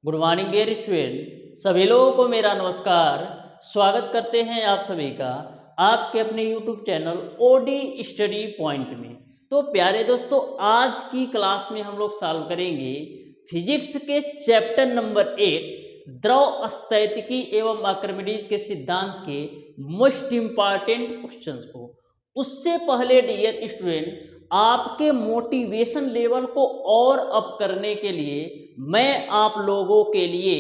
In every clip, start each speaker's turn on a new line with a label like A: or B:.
A: Good morning dear student. सभी लोगों को मेरा नमस्कार। स्वागत करते हैं आप सभी का आपके अपने YouTube channel OD study point में। तो प्यारे दोस्तों, आज की क्लास में हम लोग सॉल्व करेंगे फिजिक्स के चैप्टर नंबर 8 द्रव अस्थितिकी एवं आर्किमिडीज के सिद्धांत के मोस्ट इंपॉर्टेंट क्वेश्चंस को। उससे पहले डियर स्टूडेंट, आपके मोटिवेशन लेवल को और अप करने के लिए मैं आप लोगों के लिए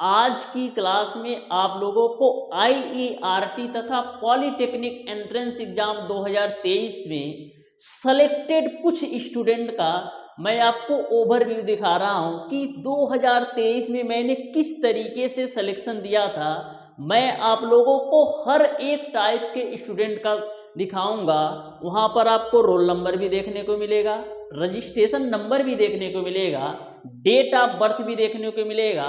A: आज की क्लास में आप लोगों को आईईआरटी तथा पॉलिटेक्निक एंट्रेंस एग्जाम 2023 में सेलेक्टेड कुछ स्टूडेंट का मैं आपको ओवरव्यू दिखा रहा हूं कि 2023 में मैंने किस तरीके से सिलेक्शन दिया था। मैं आप लोगों को हर एक टाइप के स्टूडेंट का दिखाऊंगा। वहां पर आपको रोल नंबर भी देखने को मिलेगा, रजिस्ट्रेशन नंबर भी देखने को मिलेगा, डेट ऑफ बर्थ भी देखने को मिलेगा।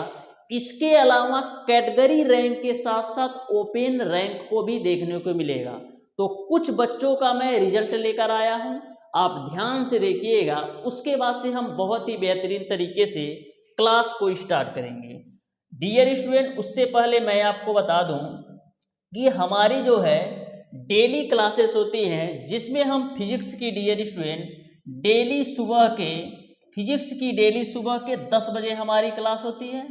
A: इसके अलावा कैटेगरी रैंक के साथ साथ ओपन रैंक को भी देखने को मिलेगा। तो कुछ बच्चों का मैं रिजल्ट लेकर आया हूं, आप ध्यान से देखिएगा। उसके बाद से हम बहुत ही बेहतरीन तरीके से क्लास को स्टार्ट करेंगे डियर स्टूडेंट। उससे पहले मैं आपको बता दूं कि हमारी जो है डेली क्लासेस होती हैं, जिसमें हम फिजिक्स की डियर स्टूडेंट डेली सुबह के फिजिक्स की डेली सुबह के 10 बजे हमारी क्लास होती है।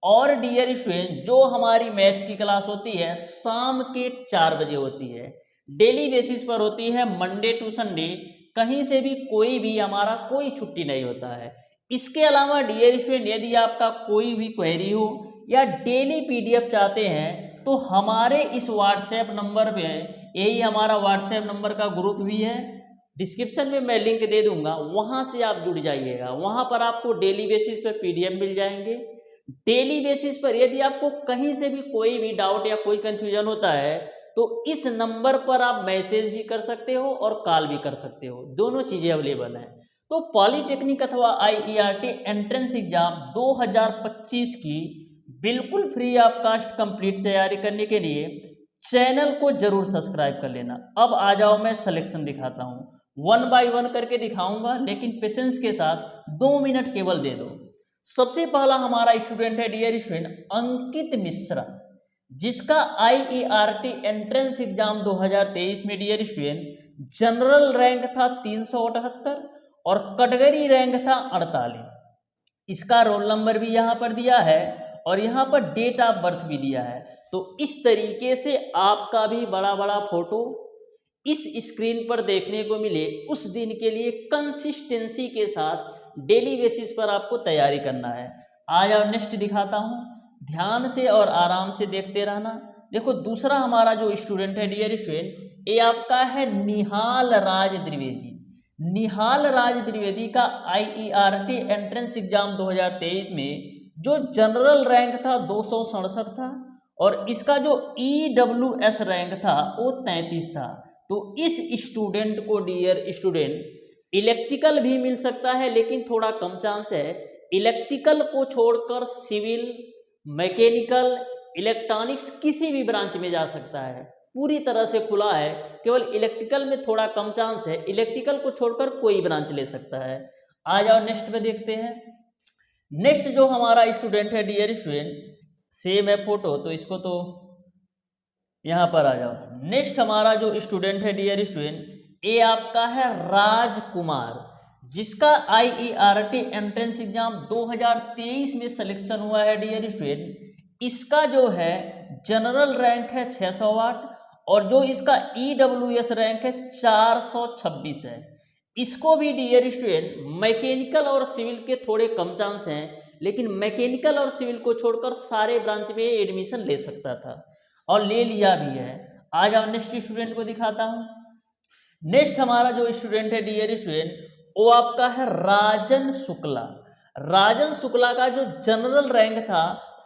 A: और डियर स्टूडेंट, जो हमारी मैथ की क्लास होती है शाम के 4 बजे होती है। डेली बेसिस पर होती है, मंडे टू संडे, कहीं से भी कोई भी हमारा कोई छुट्टी नहीं होता है। इसके अलावा डियर स्टूडेंट, यदि आपका कोई भी क्वेरी हो या डेली पीडीएफ चाहते हैं तो हमारे इस व्हाट्सएप नंबर पे, यही हमारा व्हाट्सएप नंबर का ग्रुप भी है, डिस्क्रिप्शन में मैं लिंक दे दूंगा, वहां से आप जुड़ जाइएगा। वहां पर आपको डेली बेसिस पर पीडीएफ मिल जाएंगे। डेली बेसिस पर यदि आपको कहीं से भी कोई भी डाउट या कोई कंफ्यूजन होता है तो इस नंबर पर आप मैसेज भी कर सकते हो और कॉल भी कर सकते हो, दोनों चीजें अवेलेबल हैं। तो पॉलिटेक्निक अथवा आईईआरटी एंट्रेंस एग्जाम 2025 की बिल्कुल फ्री ऑफ कास्ट कंप्लीट तैयारी करने के लिए चैनल को जरूर सब्सक्राइब कर लेना। अब आ जाओ, मैं सिलेक्शन दिखाता हूं, वन बाय वन करके दिखाऊंगा, लेकिन पेशेंस के साथ 2 मिनट केवल दे दो। सबसे पहला हमारा स्टूडेंट है डियर स्टूडेंट अंकित मिश्रा, जिसका आईईआरटी एंट्रेंस एग्जाम 2023 में डियर स्टूडेंट जनरल रैंक था 378 और कैटेगरी रैंक था 48। इसका रोल नंबर भी यहाँ पर दिया है और यहाँ पर डेट ऑफ बर्थ भी दिया है। तो इस तरीके से आपका भी बड़ा बड़ा फोटो इस स्क्रीन पर देखने को मिले, उस दिन के लिए कंसिस्टेंसी के साथ डेली बेसिस पर आपको तैयारी करना है। आ जाओ, नेक्स्ट दिखाता हूँ, ध्यान से और आराम से देखते रहना। देखो, दूसरा हमारा जो स्टूडेंट है डियर स्टूडेंट, ये आपका है निहाल राज द्विवेदी। निहाल राज द्विवेदी का आईईआरटी एंट्रेंस एग्जाम 2023 में जो जनरल रैंक था 267 था और इसका जो ईडब्ल्यूएस रैंक था वो 33 था। तो इस स्टूडेंट को डियर स्टूडेंट इलेक्ट्रिकल भी मिल सकता है, लेकिन थोड़ा कम चांस है। इलेक्ट्रिकल को छोड़कर सिविल, मैकेनिकल, इलेक्ट्रॉनिक्स किसी भी ब्रांच में जा सकता है, पूरी तरह से खुला है। केवल इलेक्ट्रिकल में थोड़ा कम चांस है, इलेक्ट्रिकल को छोड़कर कोई ब्रांच ले सकता है। आ जाओ, नेक्स्ट पे देखते हैं। नेक्स्ट जो हमारा स्टूडेंट है डियर स्टूडेंट, सेम है फोटो तो इसको तो यहाँ पर आ जाओ। नेक्स्ट हमारा जो स्टूडेंट है डियर स्टूडेंट, ये आपका है राजकुमार, जिसका आईईआरटी एंट्रेंस एग्जाम 2023 में सिलेक्शन हुआ है डियर स्टूडेंट। इसका जो है जनरल रैंक है 608 और जो इसका ईडब्ल्यूएस रैंक है 426 है। इसको भी डियर स्टूडेंट मैकेनिकल और सिविल के थोड़े कम चांस हैं, लेकिन मैकेनिकल और सिविल को छोड़कर सारे ब्रांच में एडमिशन ले सकता था और ले लिया भी है। आ जाओ, नेक्स्ट स्टूडेंट को दिखाता हूं। नेक्स्ट हमारा जो स्टूडेंट है डियर स्टूडेंट, वो आपका है राजन शुक्ला। राजन शुक्ला का जो जनरल रैंक था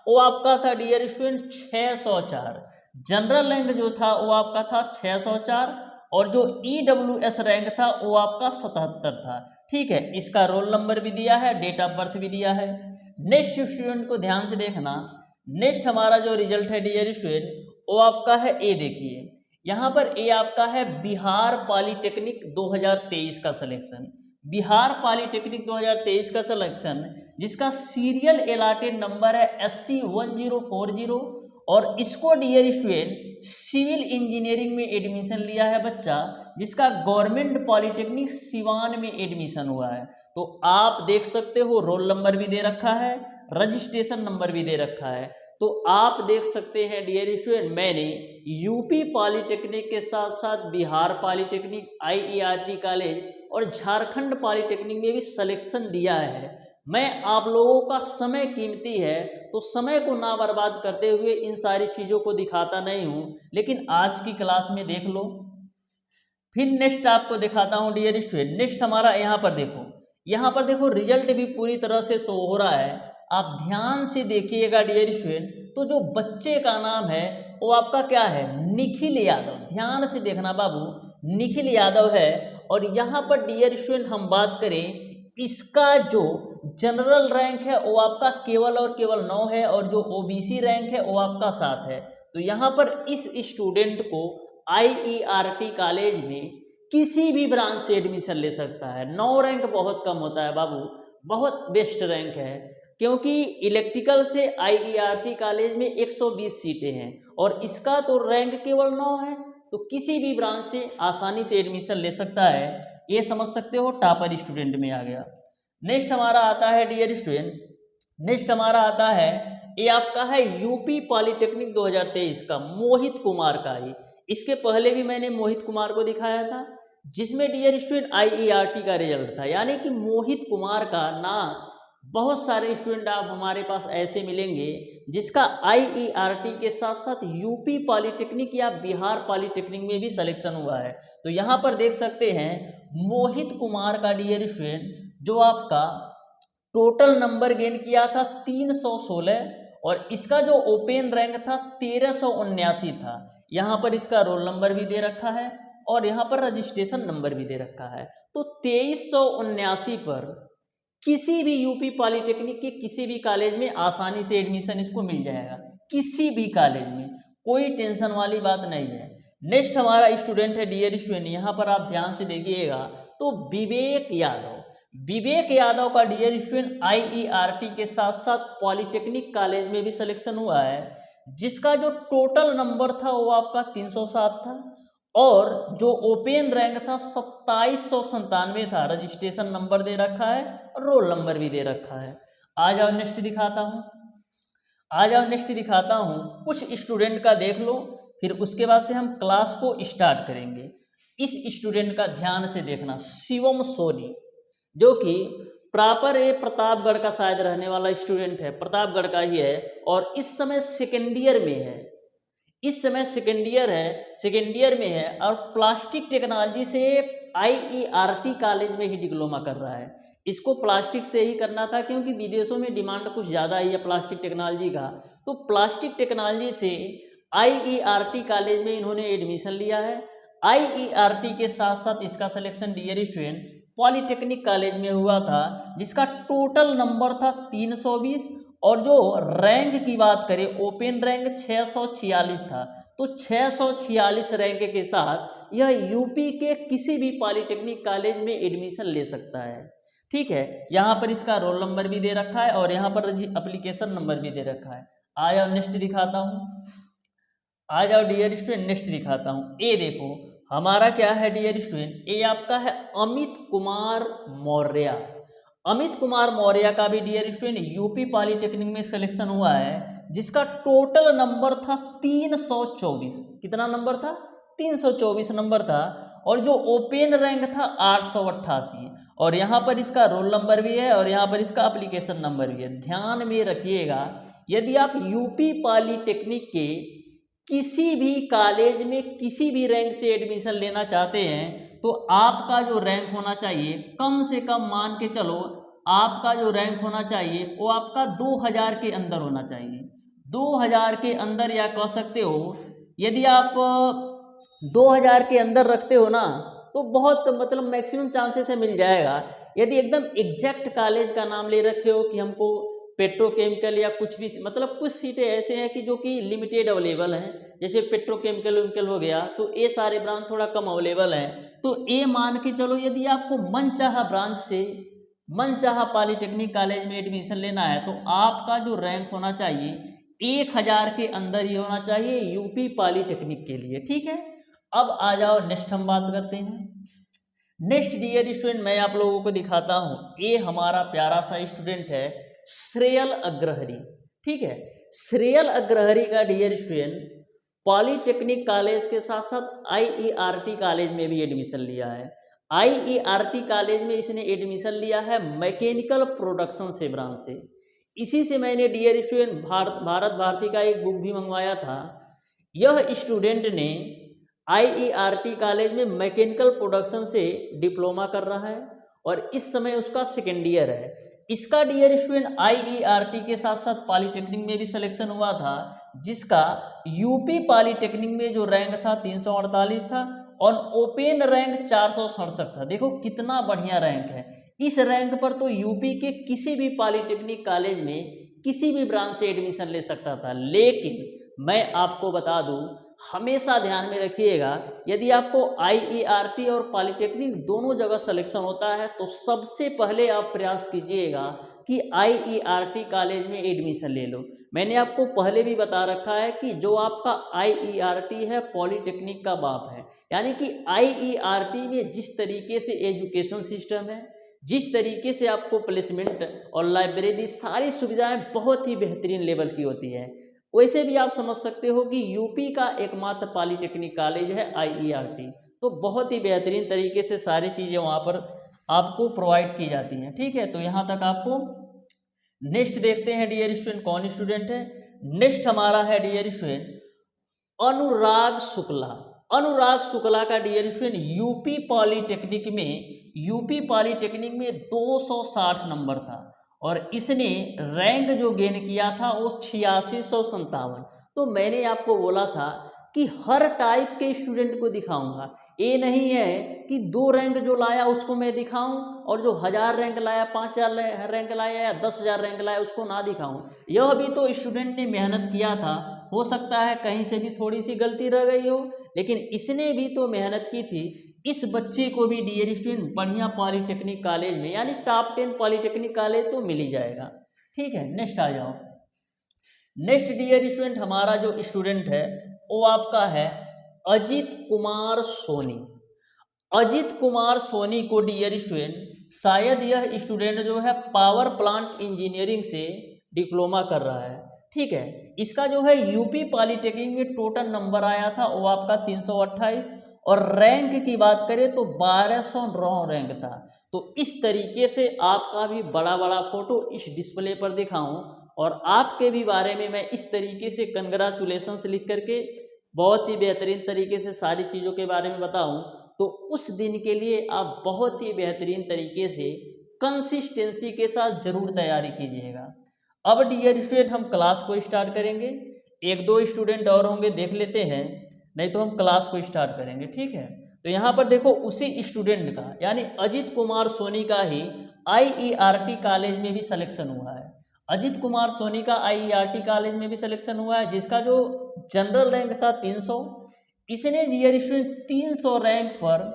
A: वो आपका था डियर स्टूडेंट 604। जनरल रैंक जो था वो आपका था 604 और जो ईडब्ल्यूएस रैंक था वो आपका 77 था। ठीक है, इसका रोल नंबर भी दिया है, डेट ऑफ बर्थ भी दिया है। नेक्स्ट स्टूडेंट को ध्यान से देखना। नेक्स्ट हमारा जो रिजल्ट है डियर स्टूडेंट, वो आपका है, ए देखिए यहाँ पर, ए आपका है बिहार पॉलिटेक्निक 2023 का सिलेक्शन। बिहार पॉलिटेक्निक 2023 का सिलेक्शन जिसका सीरियल अलॉटेड नंबर है SC1040, और इसको डियर स्टूडेंट सिविल इंजीनियरिंग में एडमिशन लिया है बच्चा, जिसका गवर्नमेंट पॉलिटेक्निक सिवान में एडमिशन हुआ है। तो आप देख सकते हो रोल नंबर भी दे रखा है, रजिस्ट्रेशन नंबर भी दे रखा है। तो आप देख सकते हैं डियर स्टूडेंट, मैंने यूपी पॉलिटेक्निक के साथ साथ बिहार पॉलिटेक्निक, IERT कॉलेज और झारखंड पॉलिटेक्निक में भी सिलेक्शन दिया है। मैं आप लोगों का समय कीमती है, तो समय को ना बर्बाद करते हुए इन सारी चीज़ों को दिखाता नहीं हूँ, लेकिन आज की क्लास में देख लो। फिर नेक्स्ट आपको दिखाता हूँ डियर स्टूडेंट। नेक्स्ट हमारा यहाँ पर देखो रिजल्ट भी पूरी तरह से शो हो रहा है। आप ध्यान से देखिएगा डियर स्टूडेंट। तो जो बच्चे का नाम है वो आपका क्या है, निखिल यादव। ध्यान से देखना बाबू, निखिल यादव है। और यहाँ पर डियर स्टूडेंट हम बात करें, इसका जो जनरल रैंक है वो आपका केवल और केवल 9 है, और जो OBC रैंक है वो आपका 7 है। तो यहाँ पर इस स्टूडेंट को IERT कॉलेज में किसी भी ब्रांच से एडमिशन ले सकता है। 9 रैंक बहुत कम होता है बाबू, बहुत बेस्ट रैंक है, क्योंकि इलेक्ट्रिकल से IERT कॉलेज में 120 सीटें हैं और इसका तो रैंक केवल 9 है। तो किसी भी ब्रांच से आसानी से एडमिशन ले सकता है, ये समझ सकते हो। टॉपर स्टूडेंट में आ गया। नेक्स्ट हमारा आता है डियर स्टूडेंट, नेक्स्ट हमारा आता है, ये आपका है यूपी पॉलिटेक्निक 2023 का मोहित कुमार का ही। इसके पहले भी मैंने मोहित कुमार को दिखाया था, जिसमें डियर स्टूडेंट IERT का रिजल्ट था। यानी कि मोहित कुमार का नाम बहुत सारे स्टूडेंट आप हमारे पास ऐसे मिलेंगे जिसका IERT के साथ साथ यूपी पॉलिटेक्निक या बिहार पॉलिटेक्निक में भी सिलेक्शन हुआ है। तो यहाँ पर देख सकते हैं मोहित कुमार का डियर स्टूडेंट जो आपका टोटल नंबर गेन किया था 316, और इसका जो ओपन रैंक था 1379 था। यहाँ पर इसका रोल नंबर भी दे रखा है और यहाँ पर रजिस्ट्रेशन नंबर भी दे रखा है। तो 2379 पर किसी भी यूपी पॉलिटेक्निक के किसी भी कॉलेज में आसानी से एडमिशन इसको मिल जाएगा, किसी भी कॉलेज में, कोई टेंशन वाली बात नहीं है। नेक्स्ट हमारा स्टूडेंट है डियर स्टूडेंट, यहाँ पर आप ध्यान से देखिएगा। तो विवेक यादव का डियर स्टूडेंट IERT के साथ साथ पॉलिटेक्निक कॉलेज में भी सिलेक्शन हुआ है, जिसका जो टोटल नंबर था वो आपका 307 था, और जो ओपन रैंक था 2797 था। रजिस्ट्रेशन नंबर दे रखा है और रोल नंबर भी दे रखा है। आ जाओ नेक्स्ट दिखाता हूँ, कुछ स्टूडेंट का देख लो, फिर उसके बाद से हम क्लास को स्टार्ट करेंगे। इस स्टूडेंट का ध्यान से देखना, शिवम सोनी, जो कि प्रॉपर प्रतापगढ़ का शायद रहने वाला स्टूडेंट है, प्रतापगढ़ का ही है, और इस समय सेकेंड ईयर में है। सेकेंड ईयर में है और प्लास्टिक टेक्नोलॉजी से IERT कॉलेज में ही डिप्लोमा कर रहा है। इसको प्लास्टिक से ही करना था क्योंकि विदेशों में डिमांड कुछ ज़्यादा ही है प्लास्टिक टेक्नोलॉजी का। तो प्लास्टिक टेक्नोलॉजी से IERT कॉलेज में इन्होंने एडमिशन लिया है। IERT के साथ साथ इसका selection dear student polytechnic college में हुआ था, जिसका टोटल नंबर था 320, और जो रैंक की बात करें ओपन रैंक 646 था। तो 646 रैंक के साथ यह यूपी के किसी भी पॉलिटेक्निक कॉलेज में एडमिशन ले सकता है। ठीक है, यहाँ पर इसका रोल नंबर भी दे रखा है और यहाँ पर एप्लीकेशन नंबर भी दे रखा है। आ जाओ नेक्स्ट दिखाता हूँ, आ जाओ डियर स्टूडेंट नेक्स्ट दिखाता हूँ। ये देखो हमारा क्या है डियर स्टूडेंट, ये आपका है अमित कुमार मौर्य। अमित कुमार मौर्य का भी डियर स्टूडेंट यूपी पॉलिटेक्निक में सिलेक्शन हुआ है, जिसका टोटल नंबर था 324। कितना नंबर था? 324 नंबर था, और जो ओपन रैंक था 888, और यहाँ पर इसका रोल नंबर भी है और यहाँ पर इसका एप्लीकेशन नंबर भी है। ध्यान में रखिएगा, यदि आप यूपी पॉलिटेक्निक के किसी भी कॉलेज में किसी भी रैंक से एडमिशन लेना चाहते हैं तो आपका जो रैंक होना चाहिए, कम से कम मान के चलो आपका जो रैंक होना चाहिए वो आपका 2000 के अंदर होना चाहिए। 2000 के अंदर, या कह सकते हो यदि आप 2000 के अंदर रखते हो ना तो बहुत मतलब मैक्सिमम चांसेस है मिल जाएगा। यदि एकदम एग्जैक्ट कॉलेज का नाम ले रखे हो कि हमको पेट्रोकेमिकल या कुछ भी, मतलब कुछ सीटें ऐसे हैं कि जो कि लिमिटेड अवेलेबल हैं, जैसे पेट्रोकेमिकल हो गया, तो ये सारे ब्रांच थोड़ा कम अवेलेबल हैं। तो ये मान के चलो यदि आपको मनचाहा ब्रांच से मनचाहा पॉलिटेक्निक कॉलेज में एडमिशन लेना है तो आपका जो रैंक होना चाहिए 1000 के अंदर ही होना चाहिए यूपी पॉलिटेक्निक के लिए, ठीक है। अब आ जाओ नेक्स्ट हम बात करते हैं। नेक्स्ट डियर स्टूडेंट मैं आप लोगों को दिखाता हूं, ये हमारा प्यारा सा स्टूडेंट है श्रेयल अग्रहरी, ठीक है। श्रेयल अग्रहरी का डियर स्टूडेंट पॉलिटेक्निक कॉलेज के साथ साथ आईईआरटी कॉलेज में भी एडमिशन लिया है। आईईआरटी कॉलेज में इसने एडमिशन लिया है मैकेनिकल प्रोडक्शन से ब्रांच से। इसी से मैंने डियर स्टूडेंट भारत भारती का एक बुक भी मंगवाया था। यह स्टूडेंट ने आईईआरटी कॉलेज में मैकेनिकल प्रोडक्शन से डिप्लोमा कर रहा है और इस समय उसका सेकेंड ईयर है। इसका डियर स्टूडेंट आईईआरटी के साथ साथ पॉलिटेक्निक में भी सिलेक्शन हुआ था, जिसका यूपी पॉलिटेक्निक में जो रैंक था 348 था और ओपन रैंक 467 था। देखो कितना बढ़िया रैंक है। इस रैंक पर तो यूपी के किसी भी पॉलिटेक्निक कॉलेज में किसी भी ब्रांच से एडमिशन ले सकता था। लेकिन मैं आपको बता दूं, हमेशा ध्यान में रखिएगा, यदि आपको आईईआरटी और पॉलिटेक्निक दोनों जगह सिलेक्शन होता है तो सबसे पहले आप प्रयास कीजिएगा कि आईईआरटी कॉलेज में एडमिशन ले लो। मैंने आपको पहले भी बता रखा है कि जो आपका आईईआरटी है पॉलिटेक्निक का बाप है, यानी कि आईईआरटी में जिस तरीके से एजुकेशन सिस्टम है, जिस तरीके से आपको प्लेसमेंट और लाइब्रेरी सारी सुविधाएं बहुत ही बेहतरीन लेवल की होती है, वैसे भी आप समझ सकते हो कि यूपी का एकमात्र पॉलिटेक्निक कॉलेज है आईईआरटी। तो बहुत ही बेहतरीन तरीके से सारी चीज़ें वहाँ पर आपको प्रोवाइड की जाती हैं, ठीक है। तो यहाँ तक आपको नेक्स्ट देखते हैं डियर स्टूडेंट कौन स्टूडेंट है। नेक्स्ट हमारा है डियर स्टूडेंट अनुराग शुक्ला। अनुराग शुक्ला का डियर स्टूडेंट यूपी पॉलिटेक्निक में 260 नंबर था और इसने रैंक जो गेन किया था वो 8657। तो मैंने आपको बोला था कि हर टाइप के स्टूडेंट को दिखाऊंगा, ये नहीं है कि 2 रैंक जो लाया उसको मैं दिखाऊं और जो 1000 रैंक लाया, 5000 रैंक लाया या 10,000 रैंक लाया उसको ना दिखाऊं। यह भी तो स्टूडेंट ने मेहनत किया था, हो सकता है कहीं से भी थोड़ी सी गलती रह गई हो, लेकिन इसने भी तो मेहनत की थी। इस बच्चे को भी डियर स्टूडेंट बढ़िया पॉलिटेक्निक कॉलेज में यानी टॉप 10 पॉलिटेक्निक कॉलेज तो मिल ही जाएगा, ठीक है। नेक्स्ट आ जाओ। नेक्स्ट डियर स्टूडेंट हमारा जो स्टूडेंट है वो आपका है अजित कुमार सोनी। अजित कुमार सोनी को डियर स्टूडेंट शायद यह स्टूडेंट जो है पावर प्लांट इंजीनियरिंग से डिप्लोमा कर रहा है, ठीक है। इसका जो है यूपी पॉलिटेक्निक में टोटल नंबर आया था वो आपका 328 और रैंक की बात करें तो 1209 रैंक था। तो इस तरीके से आपका भी बड़ा बड़ा फोटो इस डिस्प्ले पर दिखाऊं और आपके भी बारे में मैं इस तरीके से कंग्रेचुलेशंस लिख करके बहुत ही बेहतरीन तरीके से सारी चीज़ों के बारे में बताऊं, तो उस दिन के लिए आप बहुत ही बेहतरीन तरीके से कंसिस्टेंसी के साथ जरूर तैयारी कीजिएगा। अब डियर स्टूडेंट हम क्लास को स्टार्ट करेंगे। 1-2 स्टूडेंट और होंगे, देख लेते हैं, नहीं तो हम क्लास को स्टार्ट करेंगे, ठीक है। तो यहाँ पर देखो उसी स्टूडेंट का यानी अजित कुमार सोनी का ही आईईआरटी कॉलेज में भी सिलेक्शन हुआ है। अजित कुमार सोनी का आईईआरटी कॉलेज में भी सिलेक्शन हुआ है, जिसका जो जनरल रैंक था 300। इसने डियर स्टूडेंट 300 रैंक पर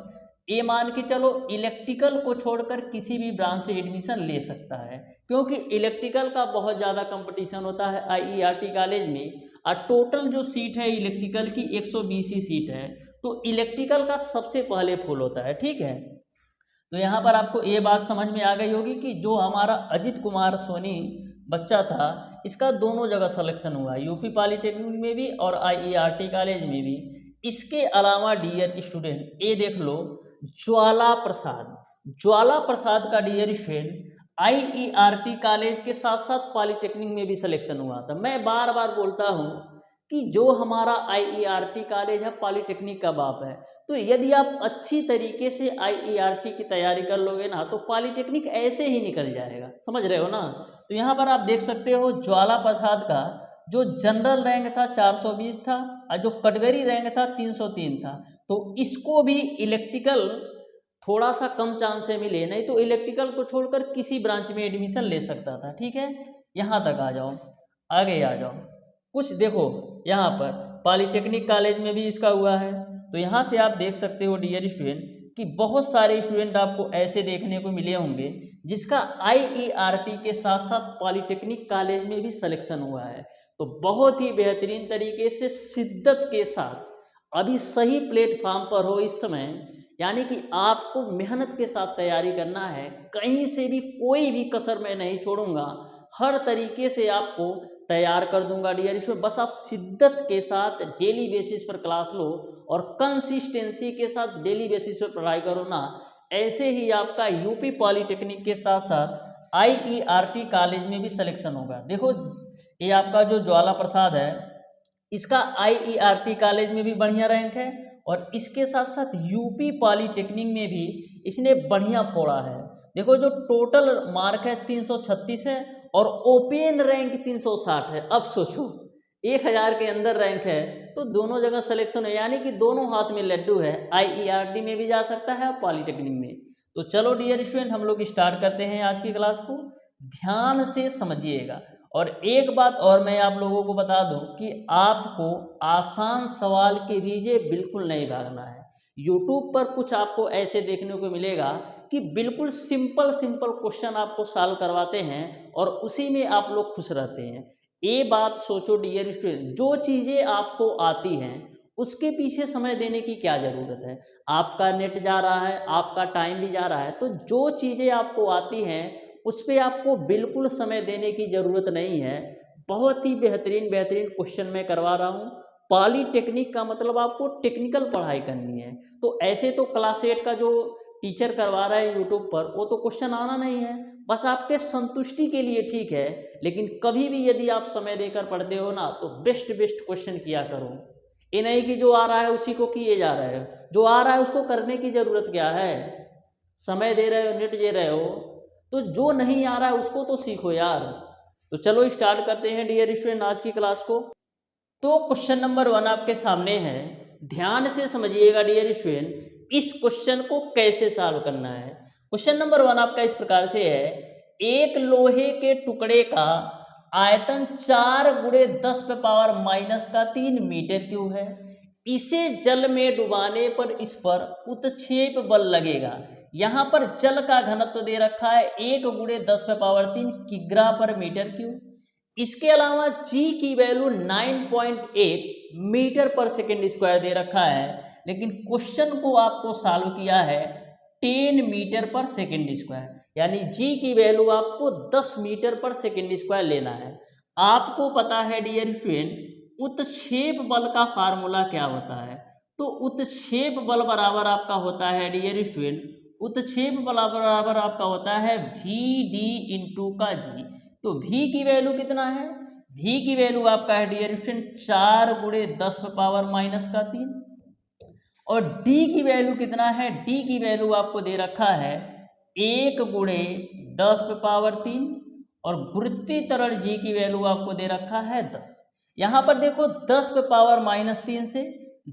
A: ये मान के चलो इलेक्ट्रिकल को छोड़कर किसी भी ब्रांच से एडमिशन ले सकता है, क्योंकि इलेक्ट्रिकल का बहुत ज़्यादा कंपटीशन होता है आईईआरटी कॉलेज में और टोटल जो सीट है इलेक्ट्रिकल की 120 ही सीट है, तो इलेक्ट्रिकल का सबसे पहले फुल होता है, ठीक है। तो यहाँ पर आपको ये बात समझ में आ गई होगी कि जो हमारा अजित कुमार सोनी बच्चा था इसका दोनों जगह सिलेक्शन हुआ, यूपी पॉलिटेक्निक में भी और आईईआरटी कॉलेज में भी। इसके अलावा डियर स्टूडेंट ये देख लो ज्वाला प्रसाद। ज्वाला प्रसाद का डियर स्टूडेंट आईईआरटी कॉलेज के साथ साथ पॉलिटेक्निक में भी सिलेक्शन हुआ था। मैं बार बार बोलता हूँ कि जो हमारा आईईआरटी कॉलेज है पॉलिटेक्निक का बाप है, तो यदि आप अच्छी तरीके से आईईआरटी की तैयारी कर लोगे ना तो पॉलिटेक्निक ऐसे ही निकल जाएगा, समझ रहे हो ना। तो यहाँ पर आप देख सकते हो ज्वाला प्रसाद का जो जनरल रैंक था 420 था और जो कैटेगरी रैंक था 303 था। तो इसको भी इलेक्ट्रिकल थोड़ा सा कम चांस से मिले, नहीं तो इलेक्ट्रिकल को छोड़कर किसी ब्रांच में एडमिशन ले सकता था, ठीक है। यहाँ तक आ जाओ, आगे आ जाओ। कुछ देखो यहाँ पर पॉलिटेक्निक कॉलेज में भी इसका हुआ है, तो यहाँ से आप देख सकते हो डियर स्टूडेंट कि बहुत सारे स्टूडेंट आपको ऐसे देखने को मिले होंगे जिसका IERT के साथ साथ पॉलिटेक्निक कॉलेज में भी सिलेक्शन हुआ है। तो बहुत ही बेहतरीन तरीके से शिद्दत के साथ अभी सही प्लेटफॉर्म पर हो इस समय, यानी कि आपको मेहनत के साथ तैयारी करना है। कहीं से भी कोई भी कसर मैं नहीं छोड़ूंगा, हर तरीके से आपको तैयार कर दूंगा डियर स्टूडेंट। बस आप शिद्दत के साथ डेली बेसिस पर क्लास लो और कंसिस्टेंसी के साथ डेली बेसिस पर पढ़ाई करो ना। ऐसे ही आपका यूपी पॉलिटेक्निक के साथ साथ IERT कॉलेज में भी सिलेक्शन होगा। देखो ये आपका जो ज्वाला प्रसाद है, इसका IERT कॉलेज में भी बढ़िया रैंक है और इसके साथ साथ यूपी पॉलिटेक्निक में भी इसने बढ़िया फोड़ा है। देखो जो टोटल मार्क है 336 है और ओपन रैंक 360 है। अब सोचो 1000 के अंदर रैंक है तो दोनों जगह सिलेक्शन है, यानी कि दोनों हाथ में लड्डू है। IERT में भी जा सकता है और पॉलिटेक्निक में। तो चलो डियर स्टूडेंट हम लोग स्टार्ट करते हैं आज की क्लास को। ध्यान से समझिएगा और एक बात और मैं आप लोगों को बता दूं कि आपको आसान सवाल के पीछे बिल्कुल नहीं भागना है। YouTube पर कुछ आपको ऐसे देखने को मिलेगा कि बिल्कुल सिंपल सिंपल क्वेश्चन आपको सॉल्व करवाते हैं और उसी में आप लोग खुश रहते हैं। ये बात सोचो डियर स्टूडेंट, जो चीज़ें आपको आती हैं उसके पीछे समय देने की क्या ज़रूरत है। आपका नेट जा रहा है, आपका टाइम भी जा रहा है, तो जो चीज़ें आपको आती हैं उस पर आपको बिल्कुल समय देने की ज़रूरत नहीं है। बहुत ही बेहतरीन बेहतरीन क्वेश्चन मैं करवा रहा हूँ। पॉलीटेक्निक का मतलब आपको टेक्निकल पढ़ाई करनी है। तो ऐसे तो क्लास 8 का जो टीचर करवा रहा है यूट्यूब पर, वो तो क्वेश्चन आना नहीं है, बस आपके संतुष्टि के लिए ठीक है। लेकिन कभी भी यदि आप समय देकर पढ़ते हो ना तो बेस्ट बेस्ट क्वेश्चन किया करो। ये नहीं कि जो आ रहा है उसी को किए जा रहे हो, जो आ रहा है उसको करने की ज़रूरत क्या है। समय दे रहे हो, नेट दे रहे हो, तो जो नहीं आ रहा है उसको तो सीखो यार। तो चलो स्टार्ट करते हैं डियर स्टूडेंट आज की क्लास को। तो क्वेश्चन नंबर 1 आपके सामने है, ध्यान से समझिएगा डियर स्टूडेंट इस क्वेश्चन को कैसे सॉल्व करना है। क्वेश्चन नंबर 1 आपका इस प्रकार से है, एक लोहे के टुकड़े का आयतन 4 × 10⁻³ मीटर क्यूब है। इसे जल में डुबाने पर इस पर उत्क्षेप बल लगेगा। यहाँ पर जल का घनत्व दे रखा है 1 × 10⁻³ किग्रा/मीटर क्यूब। इसके अलावा G की वैल्यू 9.8 मीटर/सेकंड² दे रखा है, लेकिन क्वेश्चन को आपको सॉल्व किया है 10 मीटर/सेकंड², यानी G की वैल्यू आपको 10 मीटर/सेकंड² लेना है। आपको पता है डियर स्टूडेंट उत्क्षेप बल का फार्मूला क्या होता है। तो उत्क्षेप बल बराबर आपका होता है डियर स्टूडेंट, उत्क्षेप बल बराबर आपका होता है VD × G। तो V की वैल्यू कितना है, V की वैल्यू आपका है डियर स्टूडेंट 4 × 10⁻³ और D की वैल्यू कितना है, D की वैल्यू आपको दे रखा है 1 × 10⁻³ और गुरुत्वीय त्वरण G की वैल्यू आपको दे रखा है 10। यहाँ पर देखो 10⁻³ से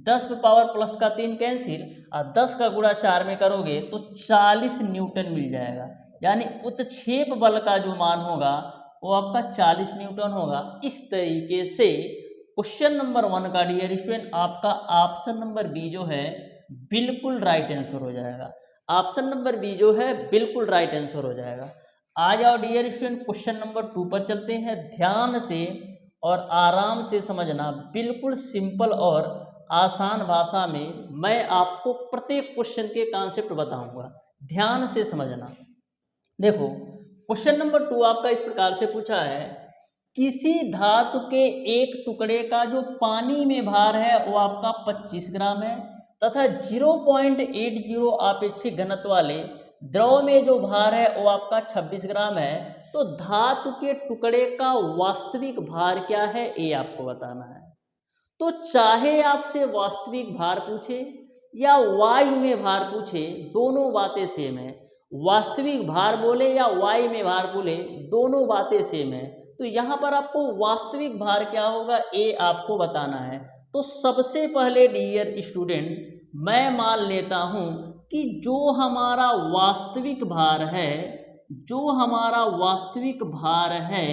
A: 10⁻+3 कैंसिल और 10 का गुणा 4 में करोगे तो 40 न्यूटन मिल जाएगा। यानी उत्क्षेप बल का जो मान होगा वो आपका 40 न्यूटन होगा। इस तरीके से क्वेश्चन नंबर 1 का डियर स्टूडेंट आपका ऑप्शन नंबर बी जो है बिल्कुल राइट आंसर हो जाएगा। ऑप्शन नंबर बी जो है बिल्कुल राइट आंसर हो जाएगा। आ जाओ डियर स्टूडेंट क्वेश्चन नंबर 2 पर चलते हैं। ध्यान से और आराम से समझना, बिल्कुल सिंपल और आसान भाषा में मैं आपको प्रत्येक क्वेश्चन के कॉन्सेप्ट बताऊंगा, ध्यान से समझना। देखो क्वेश्चन नंबर 2 आपका इस प्रकार से पूछा है, किसी धातु के एक टुकड़े का जो पानी में भार है वो आपका 25 ग्राम है तथा 0.80 आपेक्षिक घनत्व वाले द्रव में जो भार है वो आपका 26 ग्राम है। तो धातु के टुकड़े का वास्तविक भार क्या है ये आपको बताना है। तो चाहे आपसे वास्तविक भार पूछे या वायु में भार पूछे, दोनों बातें सेम है। वास्तविक भार बोले या वायु में भार बोले, दोनों बातें सेम है। तो यहाँ पर आपको वास्तविक भार क्या होगा ये आपको बताना है। तो सबसे पहले डियर स्टूडेंट मैं मान लेता हूँ कि जो हमारा वास्तविक भार है, जो हमारा वास्तविक भार है,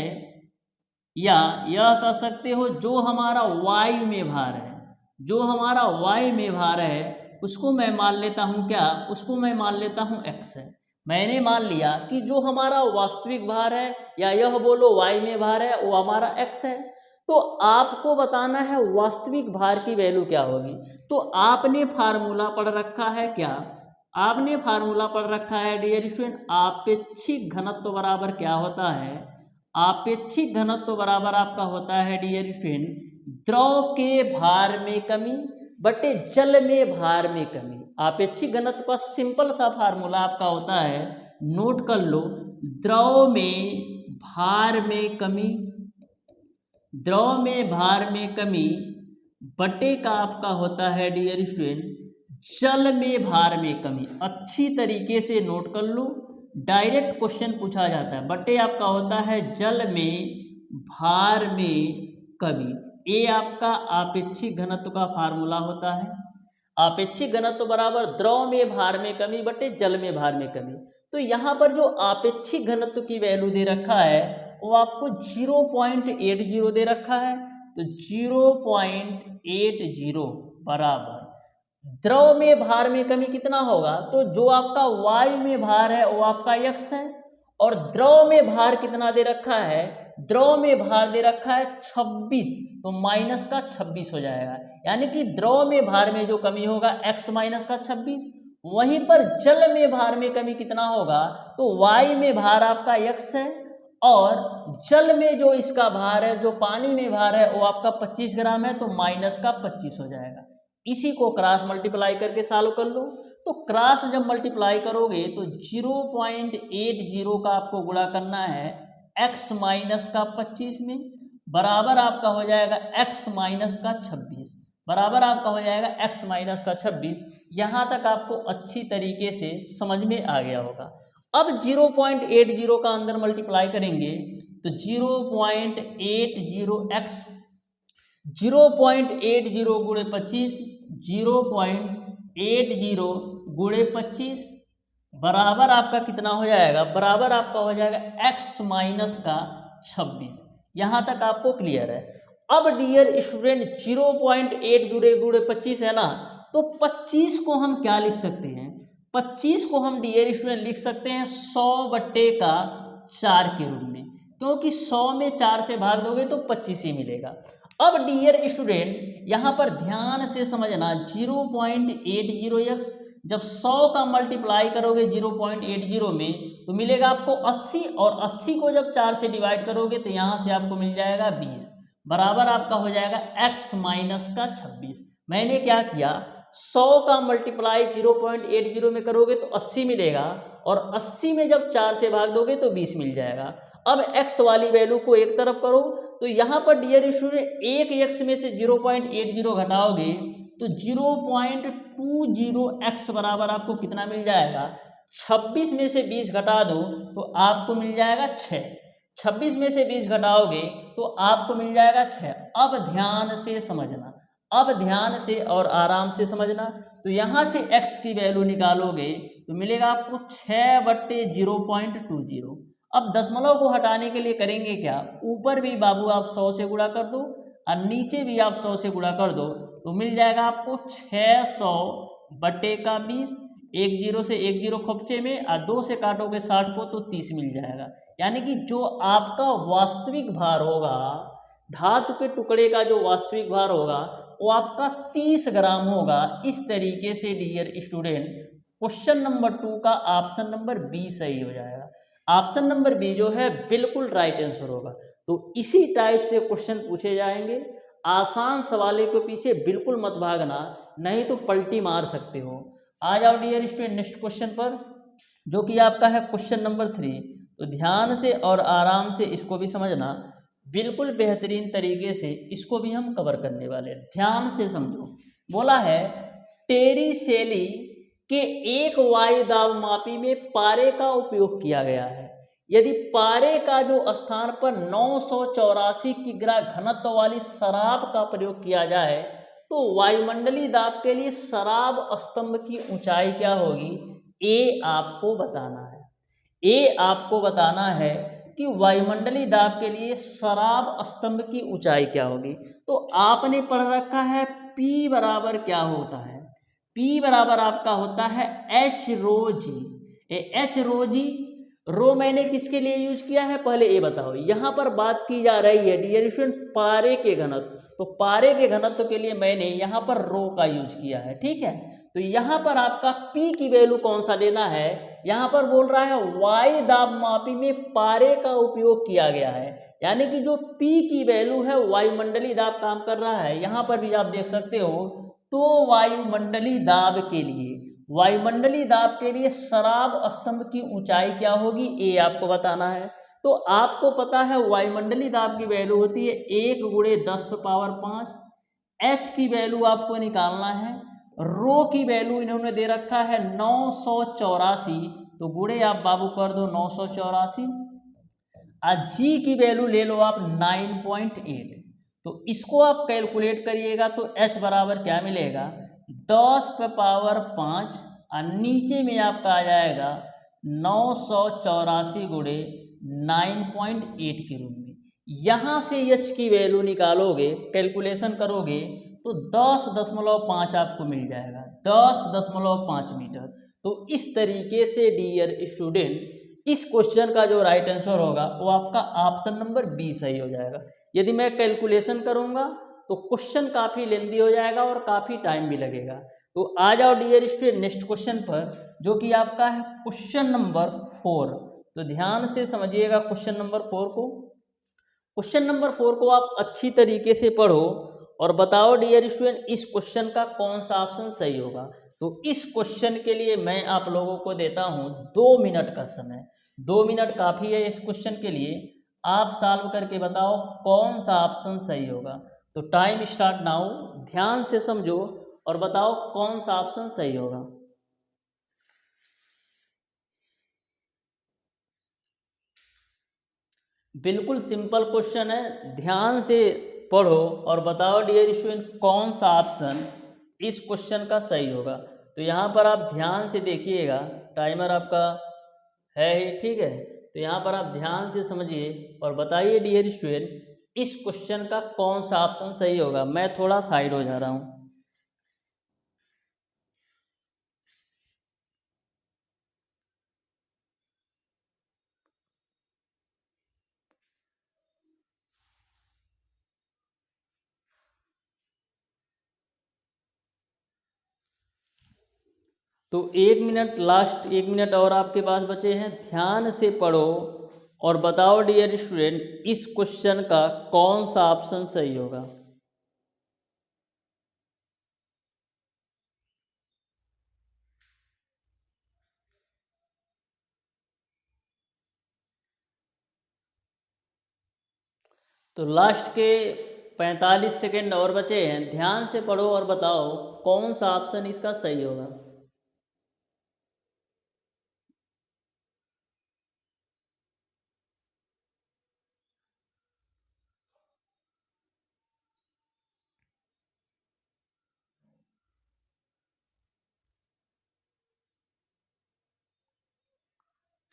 A: या यह कह सकते हो जो हमारा वायु में भार है, जो हमारा वायु में भार है उसको मैं मान लेता हूँ क्या, उसको मैं मान लेता हूँ x है। मैंने मान लिया कि जो हमारा वास्तविक भार है या यह बोलो y में भार है वो हमारा x है। तो आपको बताना है वास्तविक भार की वैल्यू क्या होगी। तो आपने फार्मूला पढ़ रखा है क्या, आपने फार्मूला पढ़ रखा है डियर स्टूडेंट, आपेक्षिक घनत्व बराबर क्या होता है, आपेक्षिक घनत्व बराबर आपका होता है डियर स्टूडेंट द्रव के भार में कमी बटे जल में भार में कमी। आपेक्षिक घनत्व का सिंपल सा फार्मूला आपका होता है, नोट कर लो, द्रव में भार में कमी, द्रव में भार में कमी बटे का आपका होता है डियर स्टूडेंट जल में भार में कमी। अच्छी तरीके से नोट कर लो, डायरेक्ट क्वेश्चन पूछा जाता है। बटे आपका होता है जल में भार में कमी। ये आपका आपेक्षिक घनत्व का फार्मूला होता है। आपेक्षिक घनत्व बराबर द्रव में भार में कमी बटे जल में भार में कमी। तो यहाँ पर जो आपेक्षिक घनत्व की वैल्यू दे रखा है वो आपको 0.80 दे रखा है। तो 0.80 बराबर द्रव में भार में कमी कितना होगा, तो जो आपका वायु में भार है वो आपका x है, और द्रव में भार कितना दे रखा है, द्रव में भार दे रखा है 26, तो माइनस का 26 हो जाएगा। यानी कि द्रव में भार में जो कमी होगा x माइनस का 26। वहीं पर जल में भार में कमी कितना होगा, तो y में भार आपका x है और जल में जो इसका भार है, जो पानी में भार है वो आपका 25 ग्राम है, तो माइनस का 25 हो जाएगा। इसी को क्रॉस मल्टीप्लाई करके सॉल्व कर लो। तो क्रॉस जब मल्टीप्लाई करोगे तो 0.80 का आपको गुणा करना है x माइनस का 25 में, बराबर आपका हो जाएगा x माइनस का 26, बराबर आपका हो जाएगा x माइनस का 26। यहाँ तक आपको अच्छी तरीके से समझ में आ गया होगा। अब 0.80 का अंदर मल्टीप्लाई करेंगे तो 0.80x 0.80 गुणे 25, 0.80 गुणे 25 बराबर आपका कितना हो जाएगा, बराबर आपका हो जाएगा x माइनस का 26। यहाँ तक आपको क्लियर है। अब डियर स्टूडेंट 0.80 गुणे 25 है ना, तो 25 को हम क्या लिख सकते हैं, 25 को हम डियर स्टूडेंट लिख सकते हैं 100/4 के रूप में, क्योंकि 100 में 4 से भाग दोगे तो 25 ही मिलेगा। अब डियर स्टूडेंट यहाँ पर ध्यान से समझना, 0.80x जब 100 का मल्टीप्लाई करोगे 0.80 में तो मिलेगा आपको 80, और 80 को जब 4 से डिवाइड करोगे तो यहाँ से आपको मिल जाएगा 20, बराबर आपका हो जाएगा x माइनस का 26। मैंने क्या किया, 100 का मल्टीप्लाई 0.80 में करोगे तो 80 मिलेगा, और 80 में जब 4 से भाग दोगे तो 20 मिल जाएगा। अब x वाली वैल्यू को एक तरफ करो, तो यहाँ पर डियर स्टूडेंट एक x में से 0.80 घटाओगे तो 0.20x बराबर आपको कितना मिल जाएगा, 26 में से 20 घटा दो तो आपको मिल जाएगा 6, 26 में से 20 घटाओगे तो आपको मिल जाएगा 6। अब ध्यान से समझना, अब ध्यान से और आराम से समझना। तो यहाँ से x की वैल्यू निकालोगे तो मिलेगा आपको 6/0.20। अब दशमलव को हटाने के लिए करेंगे क्या, ऊपर भी बाबू आप 100 से गुणा कर दो और नीचे भी आप 100 से गुणा कर दो, तो मिल जाएगा आपको 600/20। 1 0 से 1 0 खोपचे में, और 2 से काटोगे 60 को तो 30 मिल जाएगा। यानी कि जो आपका वास्तविक भार होगा, धातु के टुकड़े का जो वास्तविक भार होगा वो आपका 30 ग्राम होगा। इस तरीके से डियर स्टूडेंट क्वेश्चन नंबर 2 का ऑप्शन नंबर बी सही हो जाएगा। ऑप्शन नंबर बी जो है बिल्कुल राइट आंसर होगा। तो इसी टाइप से क्वेश्चन पूछे जाएंगे। आसान सवालों के पीछे बिल्कुल मत भागना, नहीं तो पलटी मार सकते हो। आ जाओ डियर स्टूडेंट नेक्स्ट क्वेश्चन पर, जो कि आपका है क्वेश्चन नंबर 3। तो ध्यान से और आराम से इसको भी समझना, बिल्कुल बेहतरीन तरीके से इसको भी हम कवर करने वाले हैं। ध्यान से समझो। बोला है टेरिसेली के एक वायु दाब मापी में पारे का उपयोग किया गया है। यदि पारे का जो स्थान पर 984 किग्रा घनत्व वाली शराब का प्रयोग किया जाए तो वायुमंडलीय दाब के लिए शराब स्तंभ की ऊंचाई क्या होगी, ए आपको बताना है। ए आपको बताना है कि वायुमंडलीय दाब के लिए शराब स्तंभ की ऊंचाई क्या होगी। तो आपने पढ़ रखा है P बराबर क्या होता है, P P बराबर आपका होता है H रो जी। H रो जी, रो मैंने किसके लिए यूज किया है पहले ये बताओ। यहाँ पर बात की जा रही है डियर स्टूडेंट पारे के घनत्व, तो पारे के घनत्व के लिए मैंने यहाँ पर रो का यूज किया है, ठीक है। तो यहाँ पर आपका P की वैल्यू कौन सा लेना है, यहाँ पर बोल रहा है वायु दाब मापी में पारे का उपयोग किया गया है, यानी कि जो P की वैल्यू है वायुमंडलीय दाब काम कर रहा है। यहाँ पर भी आप देख सकते हो, तो वायुमंडलीय दाब के लिए, वायुमंडलीय दाब के लिए शराब स्तंभ की ऊंचाई क्या होगी, ये आपको बताना है। तो आपको पता है वायुमंडलीय दाब की वैल्यू होती है 1 × 10⁵। H की वैल्यू आपको निकालना है, रो की वैल्यू इन्होंने दे रखा है 984, तो गुणे आप बाबू कर दो 984। जी की वैल्यू ले लो आप 9.8, तो इसको आप कैलकुलेट करिएगा तो H बराबर क्या मिलेगा 10⁵, और नीचे में आपका आ जाएगा 984 × 9.8 के रूप में। यहाँ से H की वैल्यू निकालोगे, कैलकुलेशन करोगे तो 10.5 आपको मिल जाएगा, 10.5 मीटर। तो इस तरीके से डियर स्टूडेंट इस क्वेश्चन का जो राइट आंसर होगा वो आपका ऑप्शन नंबर बी सही हो जाएगा। यदि मैं कैलकुलेशन करूंगा तो क्वेश्चन काफ़ी लेंदी हो जाएगा और काफ़ी टाइम भी लगेगा। तो आ जाओ डियर स्टूडेंट नेक्स्ट क्वेश्चन पर, जो कि आपका है क्वेश्चन नंबर 4। तो ध्यान से समझिएगा क्वेश्चन नंबर 4 को। क्वेश्चन नंबर 4 को आप अच्छी तरीके से पढ़ो और बताओ डियर स्टूडेंट इस क्वेश्चन का कौन सा ऑप्शन सही होगा। तो इस क्वेश्चन के लिए मैं आप लोगों को देता हूं 2 मिनट का समय। 2 मिनट काफ़ी है इस क्वेश्चन के लिए। आप सॉल्व करके बताओ कौन सा ऑप्शन सही होगा। तो टाइम स्टार्ट नाउ, ध्यान से समझो और बताओ कौन सा ऑप्शन सही होगा। बिल्कुल सिंपल क्वेश्चन है, ध्यान से पढ़ो और बताओ डियर स्टूडेंट कौन सा ऑप्शन इस क्वेश्चन का सही होगा। तो यहाँ पर आप ध्यान से देखिएगा, टाइमर आपका है ही, ठीक है। तो यहाँ पर आप ध्यान से समझिए और बताइए डियर स्टूडेंट इस क्वेश्चन का कौन सा ऑप्शन सही होगा। मैं थोड़ा साइड हो जा रहा हूँ। तो 1 मिनट, लास्ट 1 मिनट और आपके पास बचे हैं। ध्यान से पढ़ो और बताओ डियर स्टूडेंट इस क्वेश्चन का कौन सा ऑप्शन सही होगा। तो लास्ट के 45 सेकेंड और बचे हैं। ध्यान से पढ़ो और बताओ कौन सा ऑप्शन इसका सही होगा।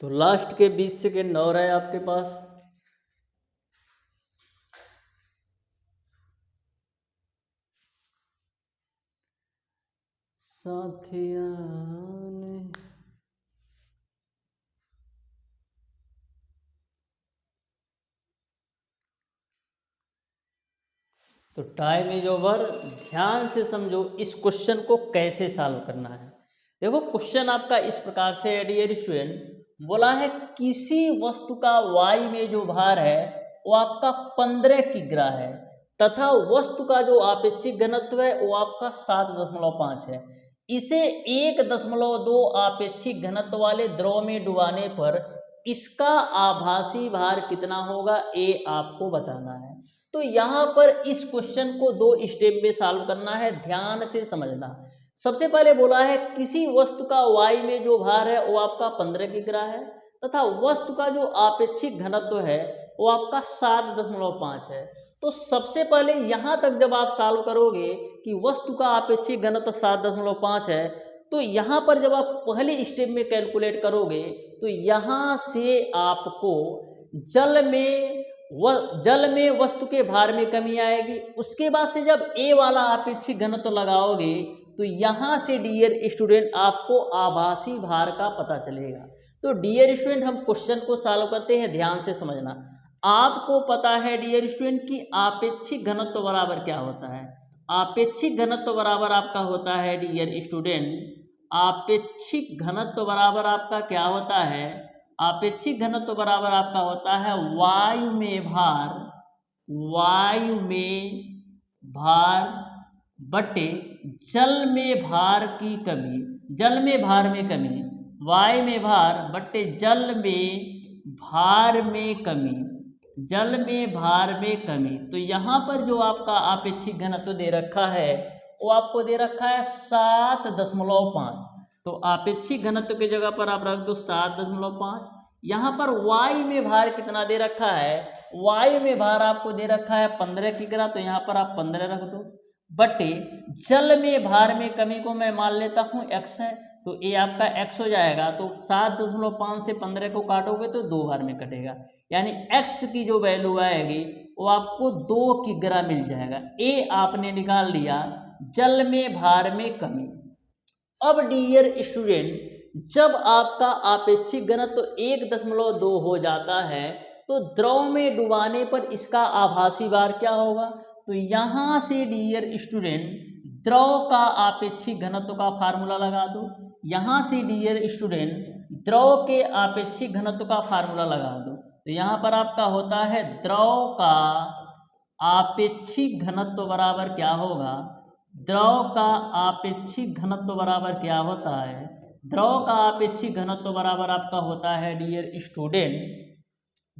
A: तो लास्ट के 20 सेकेंड और है आपके पास। साथिया ने तो टाइम इज ओवर। ध्यान से समझो इस क्वेश्चन को कैसे सॉल्व करना है। देखो क्वेश्चन आपका इस प्रकार से है डियर स्टूडेंट, बोला है किसी वस्तु का वायु में जो भार है वो आपका 15 किग्रा है तथा वस्तु का जो आपेक्षिक घनत्व है वो आपका 7.5 है। इसे 1.2 आपेक्षिक घनत्व वाले द्रव में डुबाने पर इसका आभासी भार कितना होगा, ये आपको बताना है। तो यहाँ पर इस क्वेश्चन को 2 स्टेप में सॉल्व करना है, ध्यान से समझना। सबसे पहले बोला है किसी वस्तु का वायु में जो भार है वो आपका 15 किग्रा है तथा वस्तु का जो आपेक्षिक घनत्व है वो आपका 7.5 है। तो सबसे पहले यहाँ तक जब आप सॉल्व करोगे कि वस्तु का आपेक्षिक घनत्व 7.5 है, तो यहाँ पर जब आप पहले स्टेप में कैलकुलेट करोगे तो यहाँ से आपको जल में वस्तु के भार में कमी आएगी। उसके बाद से जब ए वाला आपेक्षिक घनत्व लगाओगे तो यहाँ से डियर स्टूडेंट आपको आभासी भार का पता चलेगा। तो डियर स्टूडेंट हम क्वेश्चन को सॉल्व करते हैं, ध्यान से समझना। आपको पता है डियर स्टूडेंट कि आपेक्षिक घनत्व बराबर क्या होता है। आपेक्षिक घनत्व बराबर आपका होता है डियर स्टूडेंट, आपेक्षिक घनत्व बराबर आपका क्या होता है, आपेक्षिक घनत्व बराबर आपका होता है वायु में भार बटे जल में भार की कमी, जल में भार में कमी, वायु में भार बटे जल में भार में कमी, जल में भार में कमी। तो यहाँ पर जो आपका आपेक्षिक घनत्व दे रखा है वो आपको दे रखा है 7.5। तो आपेक्षिक घनत्व की जगह पर आप रख दो 7.5। यहाँ पर वायु में भार कितना दे रखा है, वायु में भार आपको दे रखा है 15 किग्रा, तो यहाँ पर आप 15 रख दो, बटे जल में भार में कमी को मैं मान लेता हूँ x है, तो ये आपका x हो जाएगा। तो 7.5 से 15 को काटोगे तो 2 बार में कटेगा, यानी x की जो वैल्यू आएगी वो आपको 2 किग्रा मिल जाएगा। ए आपने निकाल लिया जल में भार में कमी। अब डियर स्टूडेंट जब आपका आपेक्षिक घनत्व 1.2 हो जाता है तो द्रव में डुबाने पर इसका आभासी भार क्या होगा। तो यहाँ से डियर स्टूडेंट द्रव का आपेक्षिक घनत्व का फार्मूला लगा दो। यहाँ से डियर स्टूडेंट द्रव के आपेक्षिक घनत्व का फार्मूला लगा दो। तो यहाँ पर आपका होता है द्रव का आपेक्षिक घनत्व बराबर क्या होगा, द्रव का आपेक्षिक घनत्व बराबर क्या होता है, द्रव का आपेक्षिक घनत्व बराबर आपका होता है डियर स्टूडेंट,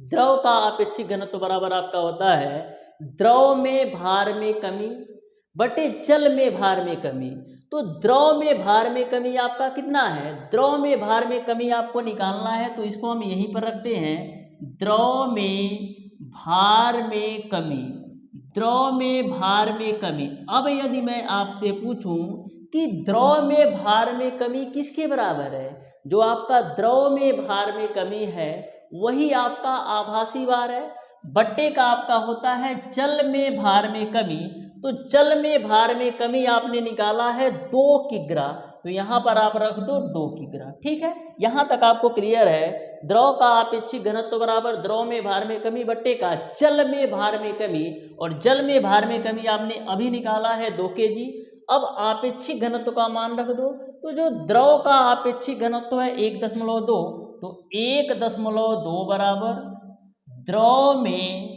A: द्रव का आपेक्षिक घनत्व बराबर आपका होता है द्रव में भार में कमी बटे जल में भार में कमी। तो द्रव में भार में कमी आपका कितना है, द्रव में भार में कमी आपको निकालना है, तो इसको हम यहीं पर रखते हैं, द्रव में भार में कमी, द्रव में भार में कमी। अब यदि मैं आपसे पूछूं कि द्रव में भार में कमी किसके बराबर है, जो आपका द्रव में भार में कमी है वही आपका आभासी भार है, बट्टे का आपका होता है जल में भार में कमी। तो जल में भार में कमी आपने निकाला है 2 किग्रा, तो यहाँ पर आप रख दो 2 किग्रा। ठीक है, यहाँ तक आपको क्लियर है। द्रव का आपेक्षिक घनत्व बराबर द्रव में भार में कमी बट्टे का जल में भार में कमी, और जल में भार में कमी आपने अभी निकाला है 2 kg। अब आपेक्षिक घनत्व का मान रख दो, तो जो द्रव का आपेक्षिक घनत्व है 1.2, तो 1.2 बराबर द्रव में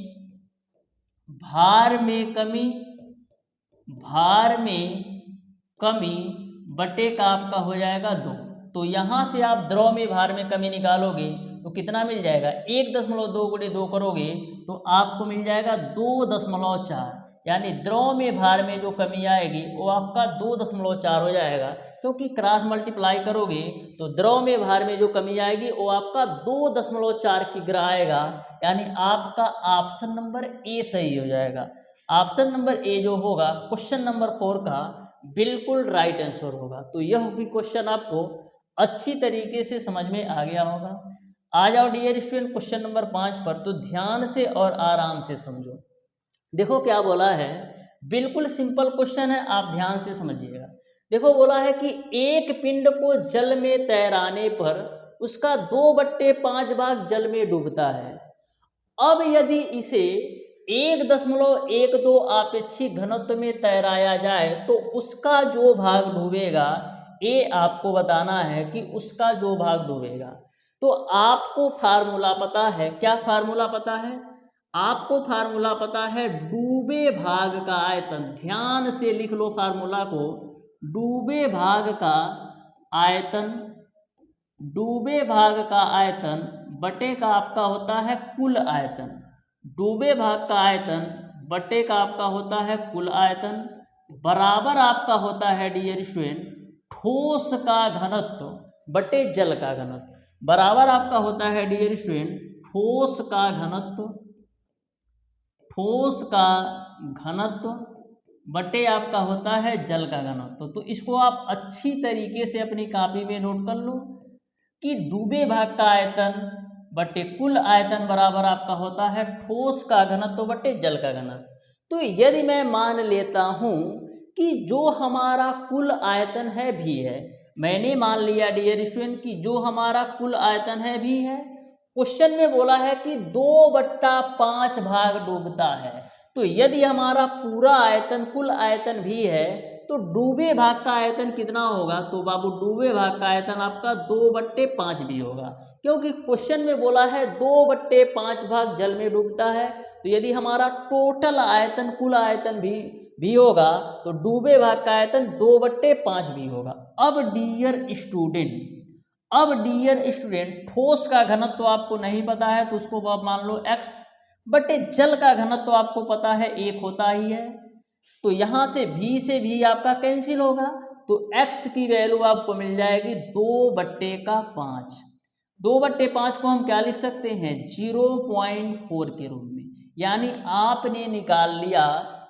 A: भार में कमी, भार में कमी बटे का आपका हो जाएगा 2। तो यहाँ से आप द्रव में भार में कमी निकालोगे तो कितना मिल जाएगा, 1.2 गुणे 2 करोगे तो आपको मिल जाएगा 2.4, यानी द्रव में भार में जो कमी आएगी वो आपका 2.4 हो जाएगा, क्योंकि क्रॉस मल्टीप्लाई करोगे तो द्रव में भार में जो कमी आएगी वो आपका 2.4 किग्रा आएगा, यानी आपका ऑप्शन नंबर ए सही हो जाएगा। ऑप्शन नंबर ए जो होगा क्वेश्चन नंबर 4 का बिल्कुल राइट आंसर होगा। तो यह भी क्वेश्चन आपको अच्छी तरीके से समझ में आ गया होगा। आ जाओ डियर स्टूडेंट क्वेश्चन नंबर 5 पर, तो ध्यान से और आराम से समझो। देखो क्या बोला है, बिल्कुल सिंपल क्वेश्चन है, आप ध्यान से समझिएगा। देखो बोला है कि एक पिंड को जल में तैराने पर उसका 2/5 भाग जल में डूबता है। अब यदि इसे 1.12 आपेक्षिक घनत्व में तैराया जाए तो उसका जो भाग डूबेगा, ये आपको बताना है कि उसका जो भाग डूबेगा। तो आपको फार्मूला पता है, क्या फार्मूला पता है, आपको फार्मूला पता है डूबे भाग का आयतन। ध्यान से लिख लो फार्मूला को, डूबे भाग का आयतन, डूबे भाग का आयतन बटे का आपका होता है कुल आयतन, डूबे भाग का आयतन बटे का आपका होता है कुल आयतन, बराबर आपका होता है डियर स्टूडेंट ठोस का घनत्व बटे जल का घनत्व, बराबर आपका होता है डियर स्टूडेंट ठोस का घनत्व, ठोस का घनत्व बटे आपका होता है जल का घनत्व। तो इसको आप अच्छी तरीके से अपनी कॉपी में नोट कर लो कि डूबे भाग का आयतन बटे कुल आयतन बराबर आपका होता है ठोस का घनत्व बटे जल का घनत्व। तो यदि मैं मान लेता हूं कि जो हमारा कुल आयतन है भी है। मैंने मान लिया डियर स्टूडेंट कि जो हमारा कुल आयतन है भी है। क्वेश्चन में बोला है कि 2/5 भाग डूबता है। तो यदि हमारा पूरा आयतन कुल आयतन भी है तो डूबे भाग का आयतन कितना होगा? तो बाबू डूबे भाग का आयतन आपका 2/5 भी होगा, क्योंकि क्वेश्चन में बोला है 2/5 भाग जल में डूबता है। तो यदि हमारा टोटल आयतन कुल आयतन भी होगा तो डूबे भाग का आयतन 2/5 भी होगा। अब डियर स्टूडेंट ठोस का घनत्व तो आपको नहीं पता है तो उसको आप मान लो x, बटे जल का घनत्व तो आपको पता है 1 होता ही है। तो यहां से भी आपका कैंसिल होगा, तो x की वैल्यू आपको मिल जाएगी 2/5। 2/5 को हम क्या लिख सकते हैं? 0.4 के रूप में। यानी आपने निकाल लिया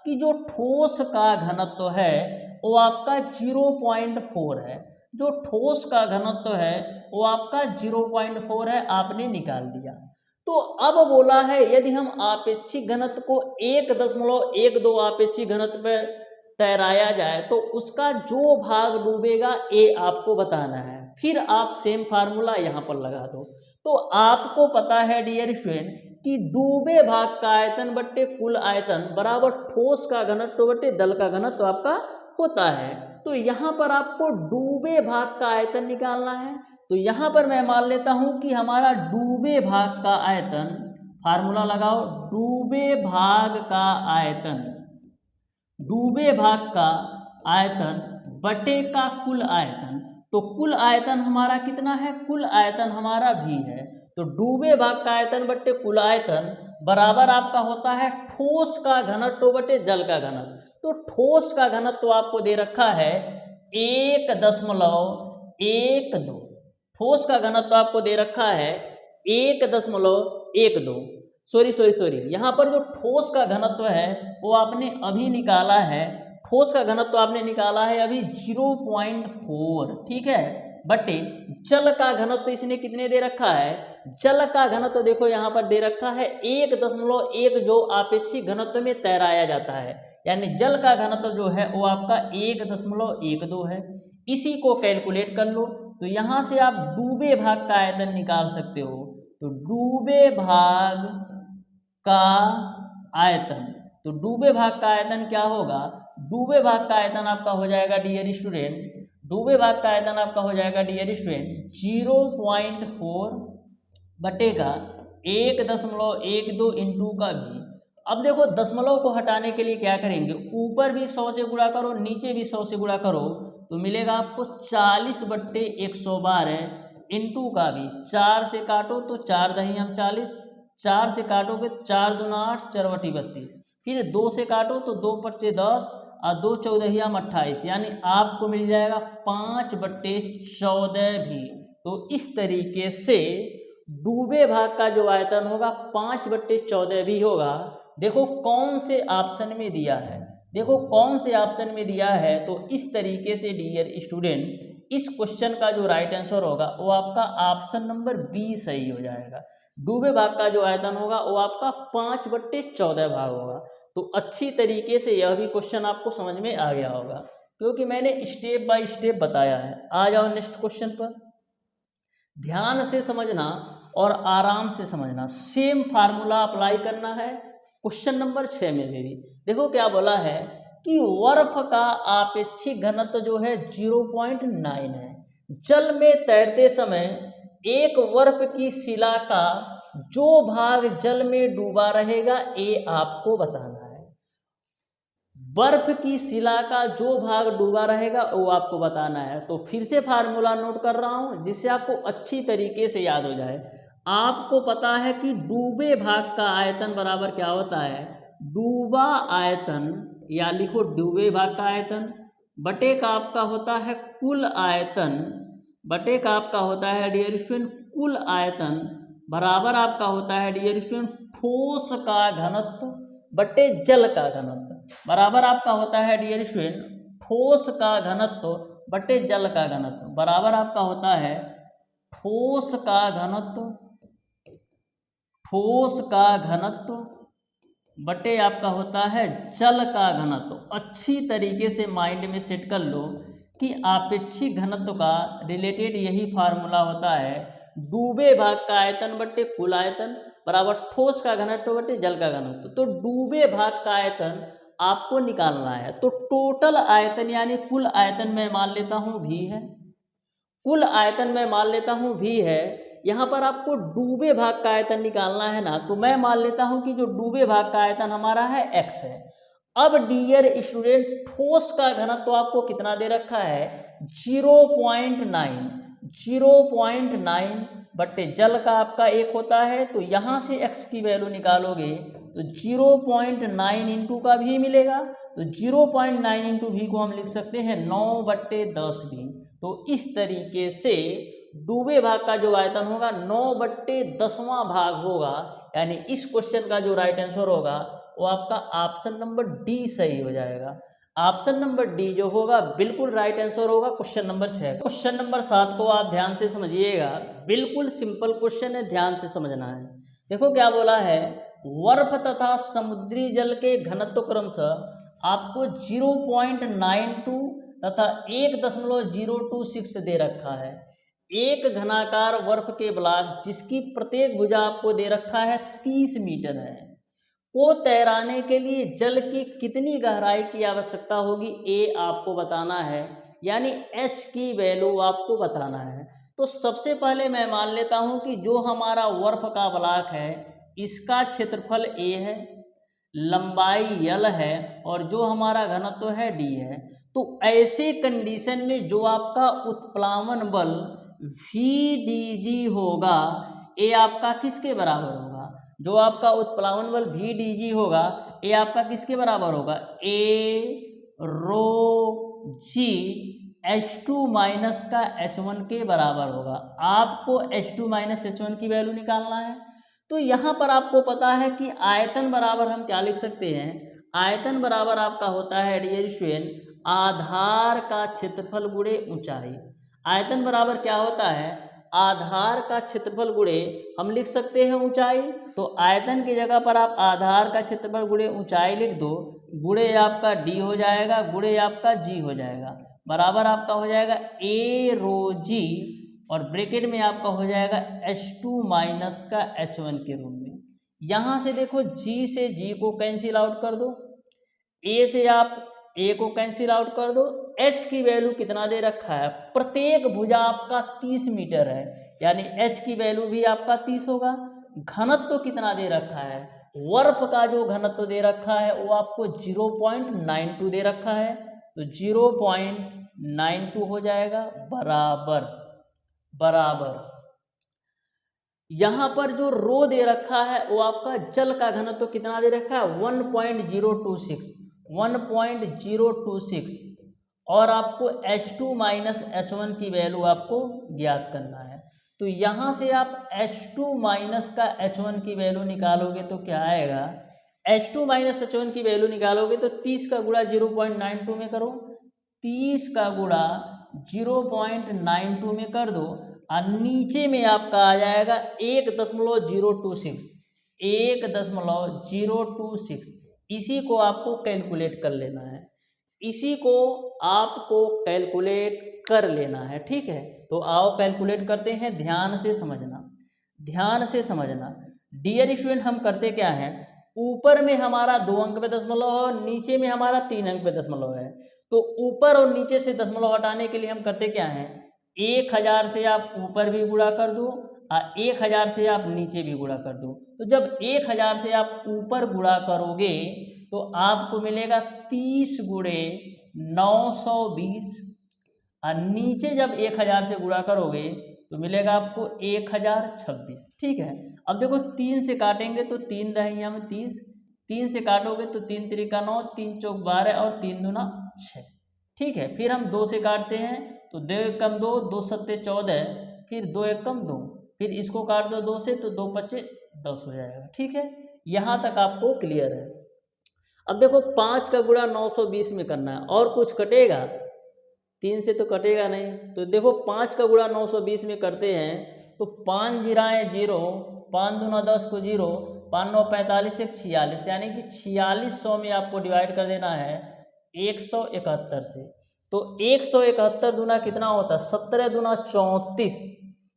A: कि जो ठोस का घनत्व है वो आपका 0.4 है। जो ठोस का घनत्व है वो आपका 0.4 है, आपने निकाल दिया। तो अब बोला है यदि हम आपेक्षिक घनत्व को 1.12 आपेक्षिक घनत्व पर तैराया जाए तो उसका जो भाग डूबेगा ये आपको बताना है। फिर आप सेम फार्मूला यहाँ पर लगा दो। तो आपको पता है डियर स्टूडेंट कि डूबे भाग का आयतन बट्टे कुल आयतन बराबर ठोस का घनत्व बट्टे दल का घनत्व आपका होता है। तो यहाँ पर आपको डूबे भाग का आयतन निकालना है। तो यहाँ पर मैं मान लेता हूँ कि हमारा डूबे भाग का आयतन, फार्मूला लगाओ, डूबे भाग का आयतन, डूबे भाग का आयतन बटे का कुल आयतन। तो कुल आयतन हमारा कितना है? कुल आयतन हमारा भी है। तो डूबे भाग का आयतन बटे कुल आयतन बराबर आपका होता है ठोस का घनत्व बटे जल का घनत्व। तो ठोस का घनत्व आपको दे रखा है 1.12। ठोस का घनत्व आपको दे रखा है 1.12। सॉरी, यहाँ पर जो ठोस का घनत्व है वो आपने अभी निकाला है। ठोस का घनत्व आपने निकाला है अभी 0.4, ठीक है, बटे जल का घनत्व इसने कितने दे रखा है? जल का घनत्व देखो यहाँ पर दे रखा है 1.1, जो आपेक्षिक घनत्व में तैराया जाता है। यानी जल का घनत्व जो है वो आपका 1.12 है। इसी को कैलकुलेट कर लो। तो यहाँ से आप डूबे भाग का आयतन निकाल सकते हो। तो डूबे भाग का आयतन, तो डूबे भाग का आयतन क्या होगा? डूबे भाग का आयतन आपका हो जाएगा डियर स्टूडेंट, डूबे भाग का आयतन आपका हो जाएगा डियर स्टूडेंट 0.4 बटेगा 1.12 इंटू का भी। अब देखो दशमलव को हटाने के लिए क्या करेंगे? ऊपर भी 100 से गुणा करो, नीचे भी 100 से गुणा करो, तो मिलेगा आपको 40/112 इंटू का भी। 4 से काटो तो 4 दही हम 40, 4 से काटोगे 4 दूना 8, 4 बटी 32, फिर 2 से काटो तो 2 पच्चे 10 और 2 चौदह हम 28, यानी आपको मिल जाएगा 5/14 भी। तो इस तरीके से डूबे भाग का जो आयतन होगा 5/14 भी होगा। देखो कौन से ऑप्शन में दिया है, देखो कौन से ऑप्शन में दिया है। तो इस तरीके से डियर स्टूडेंट इस क्वेश्चन का जो राइट आंसर होगा वो आपका ऑप्शन नंबर बी सही हो जाएगा। डूबे भाग का जो आयतन होगा वो आपका 5/14 भाग होगा। तो अच्छी तरीके से यह भी क्वेश्चन आपको समझ में आ गया होगा, क्योंकि मैंने स्टेप बाय स्टेप बताया है। आ जाओ नेक्स्ट क्वेश्चन पर। ध्यान से समझना और आराम से समझना, सेम फार्मूला अप्लाई करना है क्वेश्चन नंबर 6 में भी। देखो क्या बोला है कि बर्फ का आपेक्षिक घनत्व जो है 0.9 है। जल में तैरते समय एक बर्फ की शिला का जो भाग जल में डूबा रहेगा ये आपको बताना है। बर्फ की शिला का जो भाग डूबा रहेगा वो आपको बताना है। तो फिर से फार्मूला नोट कर रहा हूं जिससे आपको अच्छी तरीके से याद हो जाए। आपको पता है कि डूबे भाग का आयतन बराबर क्या होता है? डूबा आयतन, या लिखो डूबे भाग का आयतन बटे का आपका होता है कुल आयतन, बटे का आपका होता है डियर स्टूडेंट कुल आयतन बराबर आपका होता है डियर स्टूडेंट ठोस का घनत्व बटे जल का घनत्व बराबर आपका होता है डियर स्टूडेंट ठोस का घनत्व बटे जल का घनत्व बराबर आपका होता है ठोस का घनत्व, ठोस का घनत्व बटे आपका होता है जल का घनत्व। तो अच्छी तरीके से माइंड में सेट कर लो कि आपेक्षिक घनत्व का रिलेटेड यही फार्मूला होता है, डूबे भाग का आयतन बटे कुल आयतन बराबर ठोस का घनत्व बटे जल का घनत्व। तो डूबे भाग का आयतन आपको निकालना है, तो टोटल आयतन यानी कुल आयतन मैं मान लेता हूँ भी है, कुल आयतन मैं मान लेता हूँ भी है। यहाँ पर आपको डूबे भाग का आयतन निकालना है ना, तो मैं मान लेता हूँ कि जो डूबे भाग का आयतन हमारा है x है। अब डियर स्टूडेंट, ठोस का घनत्व तो आपको कितना दे रखा है 0.9, 0.9 बट्टे जल का आपका 1 होता है। तो यहाँ से x की वैल्यू निकालोगे तो 0.9 इंटू का भी मिलेगा, तो 0.9 इंटू भी को हम लिख सकते हैं 9/10 भी। तो इस तरीके से डूबे भाग का जो आयतन होगा 9/10वां भाग होगा, यानी इस क्वेश्चन का जो राइट आंसर होगा वो आपका ऑप्शन नंबर डी सही हो जाएगा। ऑप्शन नंबर डी जो होगा बिल्कुल राइट आंसर होगा क्वेश्चन नंबर 6। क्वेश्चन नंबर 7 को आप ध्यान से समझिएगा, बिल्कुल सिंपल क्वेश्चन है, ध्यान से समझना है। देखो क्या बोला है, बर्फ तथा समुद्री जल के घनत्व क्रमशः आपको 0.92 तथा 1.026 दे रखा है। एक घनाकार बर्फ के ब्लॉक जिसकी प्रत्येक भुजा आपको दे रखा है 30 मीटर है, को तैराने के लिए जल की कितनी गहराई की आवश्यकता होगी, ए आपको बताना है, यानी एच की वैल्यू आपको बताना है। तो सबसे पहले मैं मान लेता हूं कि जो हमारा बर्फ का ब्लॉक है इसका क्षेत्रफल ए है, लंबाई यल है और जो हमारा घनत्व है डी है। तो ऐसे कंडीशन में जो आपका उत्प्लावन बल VDG होगा, ए आपका किसके बराबर होगा, जो आपका उत्प्लावन बल VDG होगा ए आपका किसके बराबर होगा, ए रो जी H2 माइनस का H1 के बराबर होगा। आपको H2 माइनस H1 की वैल्यू निकालना है। तो यहाँ पर आपको पता है कि आयतन बराबर हम क्या लिख सकते हैं, आयतन बराबर आपका होता है डियर स्टूडेंट आधार का क्षेत्रफल गुणे ऊंचाई। आयतन बराबर क्या होता है, आधार का क्षेत्रफल गुणे हम लिख सकते हैं ऊंचाई। तो आयतन की जगह पर आप आधार का क्षेत्रफल गुणे ऊंचाई लिख दो, गुणे आपका डी हो जाएगा, गुणे आपका जी हो जाएगा, बराबर आपका हो जाएगा ए रो जी और ब्रैकेट में आपका हो जाएगा H2 माइनस का H1 के रूप में। यहाँ से देखो G से G को कैंसिल आउट कर दो, A से आप A को कैंसिल आउट कर दो। H की वैल्यू कितना दे रखा है, प्रत्येक भुजा आपका 30 मीटर है, यानी H की वैल्यू भी आपका 30 होगा। घनत्व कितना दे रखा है, बर्फ का जो घनत्व दे रखा है वो आपको 0.92 दे रखा है, तो 0.92 हो जाएगा बराबर यहाँ पर जो रो दे रखा है वो आपका जल का घनत्व कितना दे रखा है 1.026 और आपको H2 माइनस H1 की वैल्यू आपको ज्ञात करना है। तो यहाँ से आप H2 माइनस का H1 की वैल्यू निकालोगे तो क्या आएगा, H2 माइनस H1 की वैल्यू निकालोगे तो 30 का गुणा 0.92 में करो, 30 का गुणा 0.92 में कर दो और नीचे में आपका आ जाएगा 1.026। इसी को आपको कैलकुलेट कर लेना है, इसी को आपको कैलकुलेट कर लेना है, ठीक है। तो आओ कैलकुलेट करते हैं, ध्यान से समझना डियर स्टूडेंट। हम करते क्या है, ऊपर में हमारा 2 अंक पे दशमलव है और नीचे में हमारा 3 अंक पे दशमलव है। तो ऊपर और नीचे से दशमलव हटाने के लिए हम करते क्या हैं, 1000 से आप ऊपर भी गुणा कर दो और 1000 से आप नीचे भी गुणा कर दो। तो जब 1000 से आप ऊपर गुणा करोगे तो आपको मिलेगा 30 गुणे 920 और नीचे जब 1000 से गुणा करोगे तो मिलेगा आपको 1026, ठीक है। अब देखो 3 से काटेंगे तो 3 दहिया में 30, 3 से काटोगे तो 3 त्रिका 9, 3 चौक 12 और 3 दूना 6, ठीक है। फिर हम 2 से काटते हैं तो 2 एकम 2, 2 सत्ते 14, फिर 2 एकम 2, फिर इसको काट दो 2 से तो 2 पच्चे 10 हो जाएगा, ठीक है। यहाँ तक आपको क्लियर है। अब देखो 5 का गुणा 920 में करना है, और कुछ कटेगा 3 से तो कटेगा नहीं। तो देखो 5 का गुणा 920 में करते हैं तो 5 जीराएँ 0, 5 दूना 10 को 0, 5 9 45 एक 46, यानी कि 4600 में आपको डिवाइड कर देना है 171 से। तो 171 दूना कितना होता है, 17 दूना 34,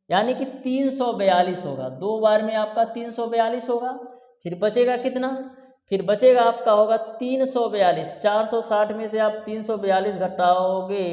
A: यानी कि 342 होगा। 2 बार में आपका 342 होगा। फिर बचेगा कितना, फिर बचेगा आपका होगा 342। 460 में से आप 342 घटाओगे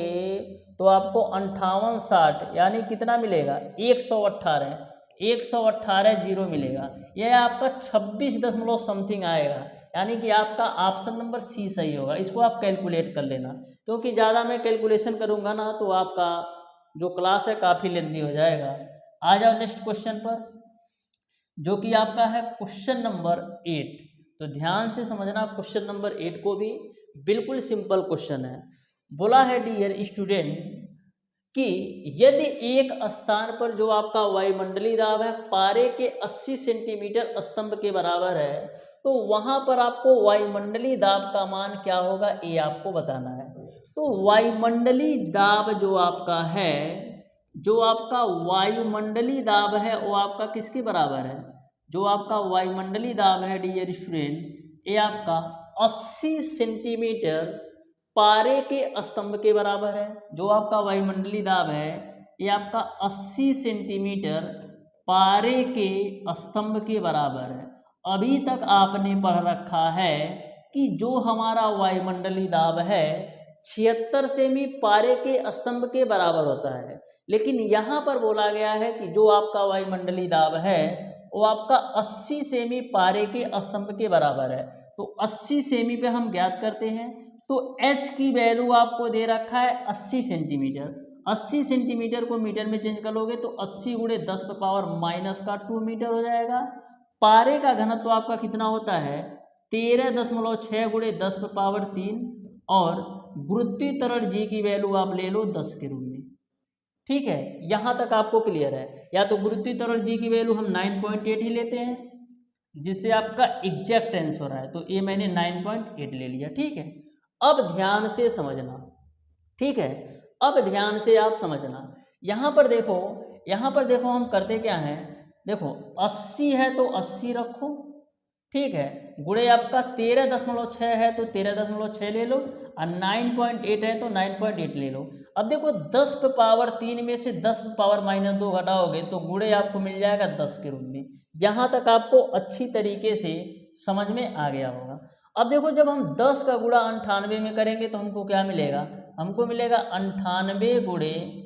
A: तो आपको 5860, यानी कितना मिलेगा, 118। 118 जीरो मिलेगा। यह आपका 26 दशमलव समथिंग आएगा, यानी कि आपका ऑप्शन नंबर सी सही होगा। इसको आप कैलकुलेट कर लेना, क्योंकि ज़्यादा मैं कैलकुलेशन करूँगा ना तो आपका जो क्लास है काफ़ी लेंदी हो जाएगा। आ जाओ नेक्स्ट क्वेश्चन पर, जो कि आपका है क्वेश्चन नंबर 8। तो ध्यान से समझना क्वेश्चन नंबर 8 को भी, बिल्कुल सिंपल क्वेश्चन है। बोला है डियर स्टूडेंट कि यदि एक स्थान पर जो आपका वायुमंडलीय दाब है पारे के 80 सेंटीमीटर स्तंभ के बराबर है, तो वहां पर आपको वायुमंडलीय दाब का मान क्या होगा, ये आपको बताना है। तो वायुमंडलीय दाब जो आपका है, जो आपका वायुमंडलीय दाब है वो आपका किसके बराबर है, जो आपका वायुमंडलीय दाब है डियर स्टूडेंट, ये आपका 80 सेंटीमीटर पारे के स्तंभ के बराबर है। जो आपका वायुमंडलीय दाब है ये आपका 80 सेंटीमीटर पारे के स्तंभ के बराबर है। अभी तक आपने पढ़ रखा है कि जो हमारा वायुमंडलीय दाब है 76 सेमी पारे के स्तंभ के बराबर होता है, लेकिन यहाँ पर बोला गया है कि जो आपका वायुमंडलीय दाब है वो आपका 80 सेमी पारे के स्तंभ के बराबर है। तो 80 सेमी पे हम ज्ञात करते हैं, तो h की वैल्यू आपको दे रखा है 80 सेंटीमीटर। 80 सेंटीमीटर को मीटर में चेंज करोगे तो 80 गुणे 10 पे पावर माइनस का 2 मीटर हो जाएगा। पारे का घनत्व तो आपका कितना होता है 13.6 गुणे 10 पे पावर 3, और गुरुत्वीय त्वरण जी की वैल्यू आप ले लो 10 के रूप में। ठीक है, यहाँ तक आपको क्लियर है। या तो गुरुत्वीय त्वरण जी की वैल्यू हम 9.8 ही लेते हैं, जिससे आपका एग्जैक्ट आंसर है, तो ये मैंने 9.8 ले लिया। ठीक है, अब ध्यान से समझना। ठीक है, अब ध्यान से आप समझना। यहाँ पर देखो, यहाँ पर देखो हम करते क्या हैं, देखो 80 है तो 80 रखो, ठीक है, गुणे आपका 13.6 है तो 13.6 ले लो, और 9.8 है तो 9.8 ले लो। अब देखो 10 पे पावर 3 में से 10 पे पावर -2 घटाओगे तो गुणे आपको मिल जाएगा 10 के रूप में। यहाँ तक आपको अच्छी तरीके से समझ में आ गया होगा। अब देखो जब हम 10 का गुणा 98 में करेंगे तो हमको क्या मिलेगा, हमको मिलेगा 98 गुणे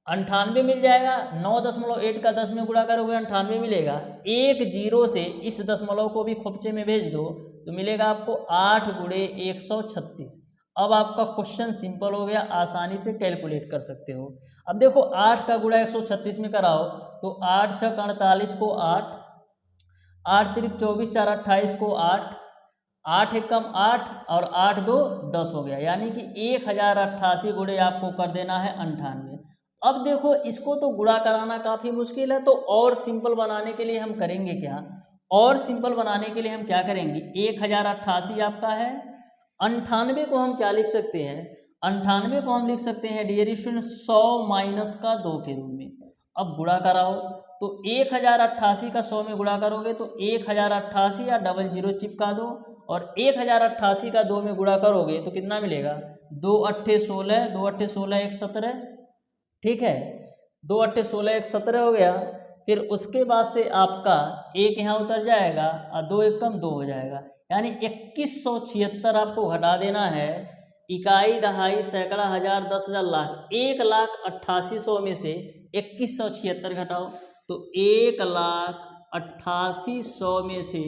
A: 98 मिल जाएगा। 9.8 का 10 में गुणा करोगे 98 मिलेगा। एक जीरो से इस दशमलव को भी खोपचे में भेज दो तो मिलेगा आपको 8 गुणे 136। अब आपका क्वेश्चन सिंपल हो गया, आसानी से कैलकुलेट कर सकते हो। अब देखो 8 का गुणा 136 में कराओ तो 8 6 48 को 8, 8 3 24 4 28 को 8, 8 एकम 8 और 8 2 10 हो गया, यानी कि 1088 गुणे आपको कर देना है 98। अब देखो इसको तो गुणा कराना काफ़ी मुश्किल है, तो और सिंपल बनाने के लिए हम करेंगे क्या, और सिंपल बनाने के लिए हम क्या करेंगे, 1088 आपका है, 98 को हम क्या लिख सकते हैं, 98 को हम लिख सकते हैं डियर स्टूडेंट 100 माइनस का 2 के रूप में। अब गुणा कराओ तो 1088 का 100 में गुणा करोगे तो 1088 या डबल जीरो चिपका दो, और 1088 का 2 में गुणा करोगे तो कितना मिलेगा, 2 अट्ठे 16, 2 अट्ठे 16 1 17। ठीक है, 2 अट्ठे 16 1 17 हो गया। फिर उसके बाद से आपका एक यहाँ उतर जाएगा और 2 एक कम 2 हो जाएगा, यानी 2176 आपको घटा देना है। इकाई दहाई सैकड़ा हजार 10,000 लाख, 1,88,100 में से 2176 घटाओ तो 1,88,100 में से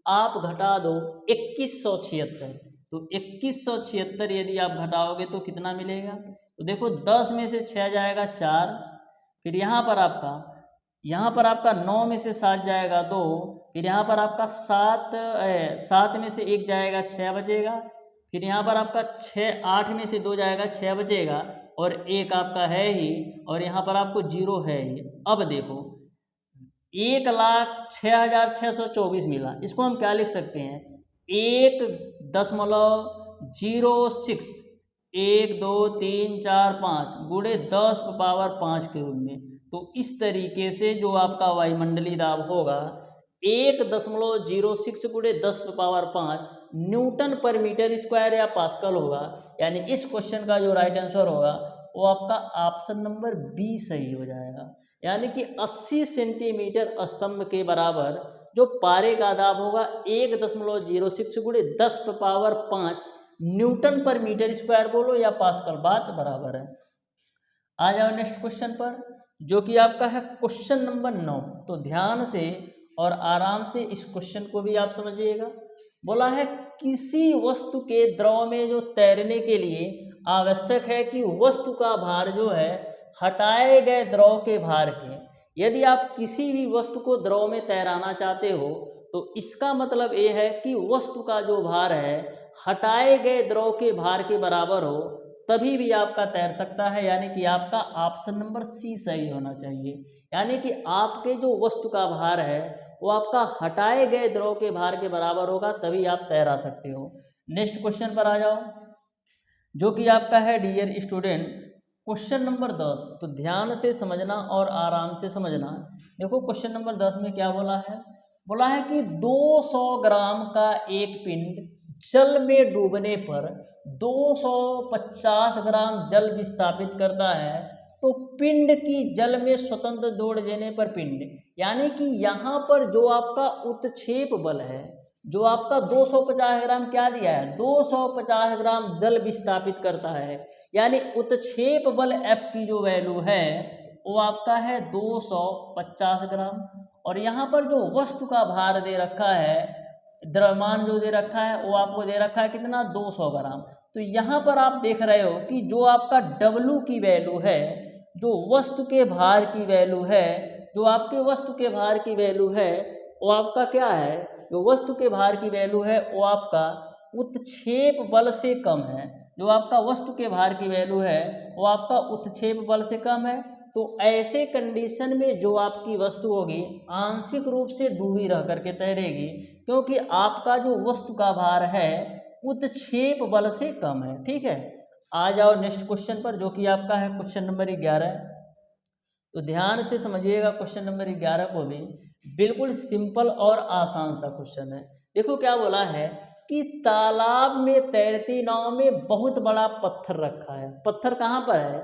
A: आप घटा दो 2176, तो 2176 यदि आप घटाओगे तो कितना मिलेगा, तो देखो 10 में से 6 जाएगा 4, फिर यहाँ पर आपका 9 में से 7 जाएगा 2, फिर यहाँ पर आपका 7 में से 1 जाएगा 6 बचेगा, फिर यहाँ पर आपका 8 में से 2 जाएगा 6 बचेगा, और 1 आपका है ही, और यहाँ पर आपको 0 है ही। अब देखो 1,06,624 मिला, इसको हम क्या लिख सकते हैं, 1.06 1 2 3 4 5 गुणे 10 पावर 5 के रूप में। तो इस तरीके से जो आपका वायुमंडलीय दाब होगा 1.06 गुणे 10⁵ न्यूटन पर मीटर स्क्वायर या पास्कल होगा। यानी इस क्वेश्चन का जो राइट आंसर होगा वो आपका ऑप्शन नंबर बी सही हो जाएगा। यानी कि 80 सेंटीमीटर स्तंभ के बराबर जो पारे का दाब होगा 1.06 गुणे 10⁵ न्यूटन पर मीटर स्क्वायर बोलो या पास्कल, बात बराबर है। आ जाओ नेक्स्ट क्वेश्चन पर, जो कि आपका है क्वेश्चन नंबर 9। तो ध्यान से और आराम से इस क्वेश्चन को भी आप समझिएगा। बोला है किसी वस्तु के द्रव में जो तैरने के लिए आवश्यक है कि वस्तु का भार जो है हटाए गए द्रव के भार के। यदि आप किसी भी वस्तु को द्रव में तैराना चाहते हो तो इसका मतलब ये है कि वस्तु का जो भार है हटाए गए द्रव के भार के बराबर हो, तभी भी आपका तैर सकता है। यानी कि आपका ऑप्शन नंबर सी सही होना चाहिए। यानी कि आपके जो वस्तु का भार है वो आपका हटाए गए द्रव के भार के बराबर होगा, तभी आप तैरा सकते हो। नेक्स्ट क्वेश्चन पर आ जाओ, जो कि आपका है डियर स्टूडेंट क्वेश्चन नंबर 10। तो ध्यान से समझना और आराम से समझना। देखो क्वेश्चन नंबर 10 में क्या बोला है। बोला है कि 200 ग्राम का एक पिंड जल में डूबने पर 250 ग्राम जल विस्थापित करता है, तो पिंड की जल में स्वतंत्र दौड़ देने पर पिंड, यानी कि यहाँ पर जो आपका उत्क्षेप बल है, जो आपका 250 ग्राम क्या दिया है, 250 ग्राम जल विस्थापित करता है। यानी उत्क्षेप बल F की जो वैल्यू है वो आपका है 250 ग्राम। और यहाँ पर जो वस्तु का भार दे रखा है, द्रव्यमान जो दे रखा है वो आपको दे रखा है कितना, 200 ग्राम। तो यहाँ पर आप देख रहे हो कि जो आपका W की वैल्यू है, जो वस्तु के भार की वैल्यू है, जो आपके वस्तु के भार की वैल्यू है वो आपका क्या है, जो वस्तु के भार की वैल्यू है वो आपका उत्क्षेप बल से कम है। जो आपका वस्तु के भार की वैल्यू है वो आपका उत्क्षेप बल से कम है। तो ऐसे कंडीशन में जो आपकी वस्तु होगी आंशिक रूप से डूबी रह करके तैरेगी, क्योंकि आपका जो वस्तु का भार है उत्क्षेप बल से कम है। ठीक है, आ जाओ नेक्स्ट क्वेश्चन पर, जो कि आपका है क्वेश्चन नंबर 11। तो ध्यान से समझिएगा क्वेश्चन नंबर 11 को भी, बिल्कुल सिंपल और आसान सा क्वेश्चन है। देखो क्या बोला है कि तालाब में तैरती नाव में बहुत बड़ा पत्थर रखा है। पत्थर कहाँ पर है,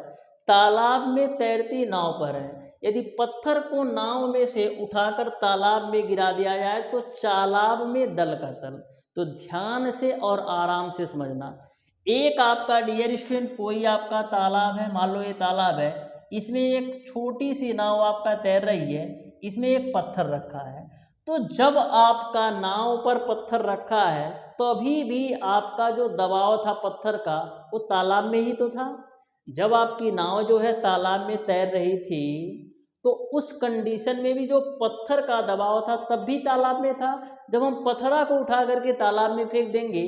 A: तालाब में तैरती नाव पर है। यदि पत्थर को नाव में से उठाकर तालाब में गिरा दिया जाए तो तालाब में दल का तल। तो ध्यान से और आराम से समझना। एक आपका डियर स्टूडेंट कोई आपका तालाब है, मान लो ये तालाब है, इसमें एक छोटी सी नाव आपका तैर रही है, इसमें एक पत्थर रखा है। तो जब आपका नाव पर पत्थर रखा है तभी भी आपका जो दबाव था पत्थर का वो तालाब में ही तो था। जब आपकी नाव जो है तालाब में तैर रही थी तो उस कंडीशन में भी जो पत्थर का दबाव था तब भी तालाब में था। जब हम पत्थरा को उठा करके तालाब में फेंक देंगे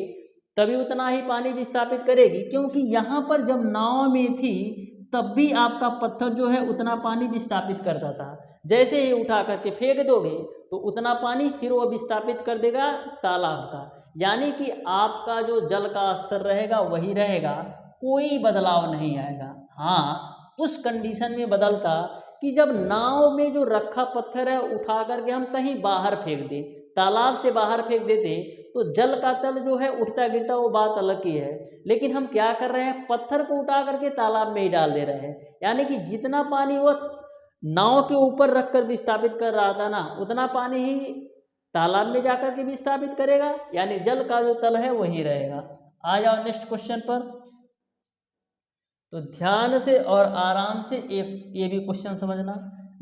A: तभी उतना ही पानी विस्थापित करेगी, क्योंकि यहाँ पर जब नाव में थी तब भी आपका पत्थर जो है उतना पानी विस्थापित करता था। जैसे ही उठा करके फेंक दोगे तो उतना पानी फिर वो विस्थापित कर देगा तालाब का। यानी कि आपका जो जल का स्तर रहेगा वही रहेगा, कोई बदलाव नहीं आएगा। हाँ, उस कंडीशन में बदलता कि जब नाव में जो रखा पत्थर है उठा करके हम कहीं बाहर फेंक दें, तालाब से बाहर फेंक देते तो जल का तल जो है उठता गिरता वो बात अलग ही है। लेकिन हम क्या कर रहे हैं, पत्थर को उठा करके तालाब में ही डाल दे रहे हैं। यानी कि जितना पानी वो नाव के ऊपर रखकर विस्थापित कर रहा था ना, उतना पानी ही तालाब में जाकर के विस्थापित करेगा। यानी जल का जो तल है वही रहेगा। आ जाओ नेक्स्ट क्वेश्चन पर। तो ध्यान से और आराम से ये भी क्वेश्चन समझना।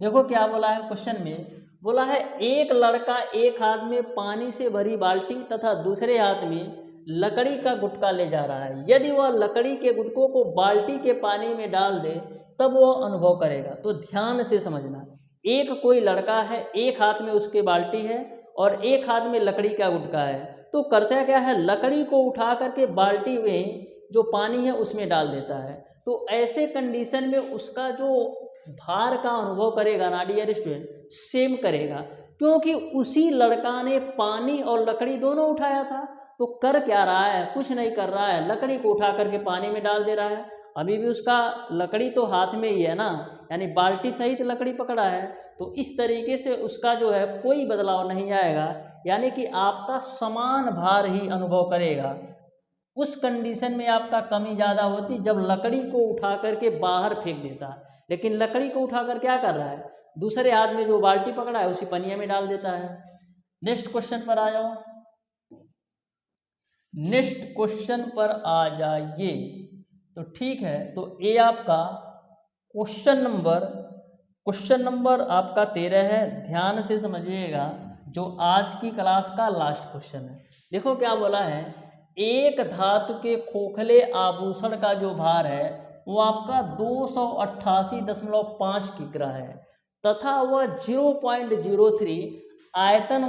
A: देखो क्या बोला है क्वेश्चन में, बोला है एक लड़का एक हाथ में पानी से भरी बाल्टी तथा दूसरे हाथ में लकड़ी का गुटका ले जा रहा है। यदि वह लकड़ी के गुटकों को बाल्टी के पानी में डाल दे तब वह अनुभव करेगा। तो ध्यान से समझना, एक कोई लड़का है, एक हाथ में उसके बाल्टी है और एक हाथ में लकड़ी का गुटका है। तो करता क्या है, लकड़ी को उठा करके बाल्टी में जो पानी है उसमें डाल देता है। तो ऐसे कंडीशन में उसका जो भार का अनुभव करेगा ना डियर स्टूडेंट, सेम करेगा, क्योंकि उसी लड़का ने पानी और लकड़ी दोनों उठाया था। तो कर क्या रहा है, कुछ नहीं कर रहा है, लकड़ी को उठा करके पानी में डाल दे रहा है। अभी भी उसका लकड़ी तो हाथ में ही है ना, यानी बाल्टी सहित लकड़ी पकड़ा है, तो इस तरीके से उसका जो है कोई बदलाव नहीं आएगा, यानी कि आपका समान भार ही अनुभव करेगा। उस कंडीशन में आपका कमी ज़्यादा होती जब लकड़ी को उठा करके बाहर फेंक देता, लेकिन लकड़ी को उठाकर क्या कर रहा है, दूसरे हाथ में जो बाल्टी पकड़ा है उसी पनिया में डाल देता है। नेक्स्ट क्वेश्चन पर आ जाओ, नेक्स्ट क्वेश्चन पर आ जाइए। तो ठीक है, तो ये आपका क्वेश्चन नंबर आपका 13 है। ध्यान से समझिएगा, जो आज की क्लास का लास्ट क्वेश्चन है। देखो क्या बोला है, एक धातु के खोखले आभूषण का जो भार है वो आपका 288.5 किग्रा है तथा वह 0.03 आयतन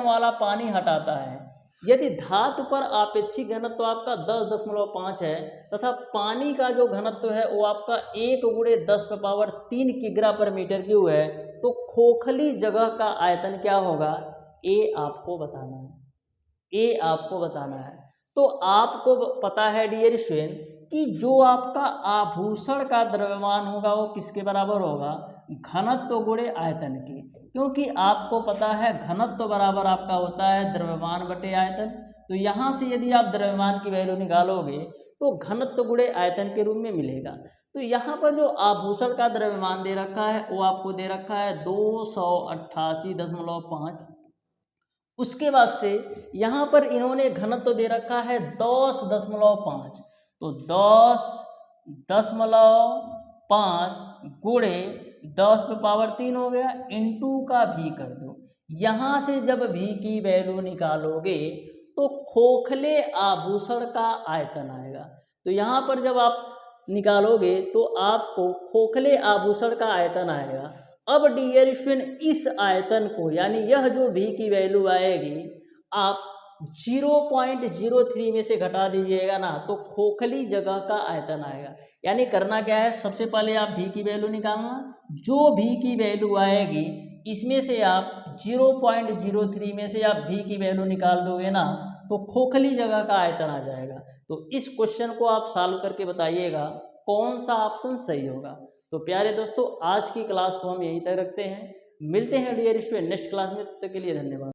A: वाला पानी हटाता है। यदि धातु पर आपेक्षिक घनत्व आपका 10.5 है तथा पानी का जो घनत्व है वो आपका 1×10⁻³ किग्रा पर मीटर क्यूब है, तो खोखली जगह का आयतन क्या होगा, ये आपको बताना है। ये आपको बताना है। तो आपको पता है डियर स्टूडेंट कि जो आपका आभूषण का द्रव्यमान होगा वो किसके बराबर होगा, घनत्व गुणे आयतन के, क्योंकि आपको पता है घनत्व बराबर आपका होता है द्रव्यमान बटे आयतन। तो यहाँ से यदि आप द्रव्यमान की वैल्यू निकालोगे तो घनत्व गुणे आयतन के रूप में मिलेगा। तो यहाँ पर जो आभूषण का द्रव्यमान दे रखा है वो आपको दे रखा है 288.5। उसके बाद से यहाँ पर इन्होंने घनत्व दे रखा है 10.5, तो 10.5 गुणे 10⁻³ हो गया, इंटू का भी कर दो। यहाँ से जब भी की वैल्यू निकालोगे तो खोखले आभूषण का आयतन आएगा। तो यहाँ पर जब आप निकालोगे तो आपको खोखले आभूषण का आयतन आएगा। अब डियर स्टूडेंट इस आयतन को, यानी यह जो भी की वैल्यू आएगी आप 0.03 में से घटा दीजिएगा ना, तो खोखली जगह का आयतन आएगा। यानी करना क्या है, सबसे पहले आप भी की वैल्यू निकालना, जो भी की वैल्यू आएगी इसमें से आप 0.03 में से आप भी की वैल्यू निकाल दोगे ना, तो खोखली जगह का आयतन आ जाएगा। तो इस क्वेश्चन को आप सॉल्व करके बताइएगा कौन सा ऑप्शन सही होगा। तो प्यारे दोस्तों, आज की क्लास को हम यहीं तक रखते हैं। मिलते हैं डियर स्टूडेंट नेक्स्ट क्लास में, तब तक के लिए धन्यवाद।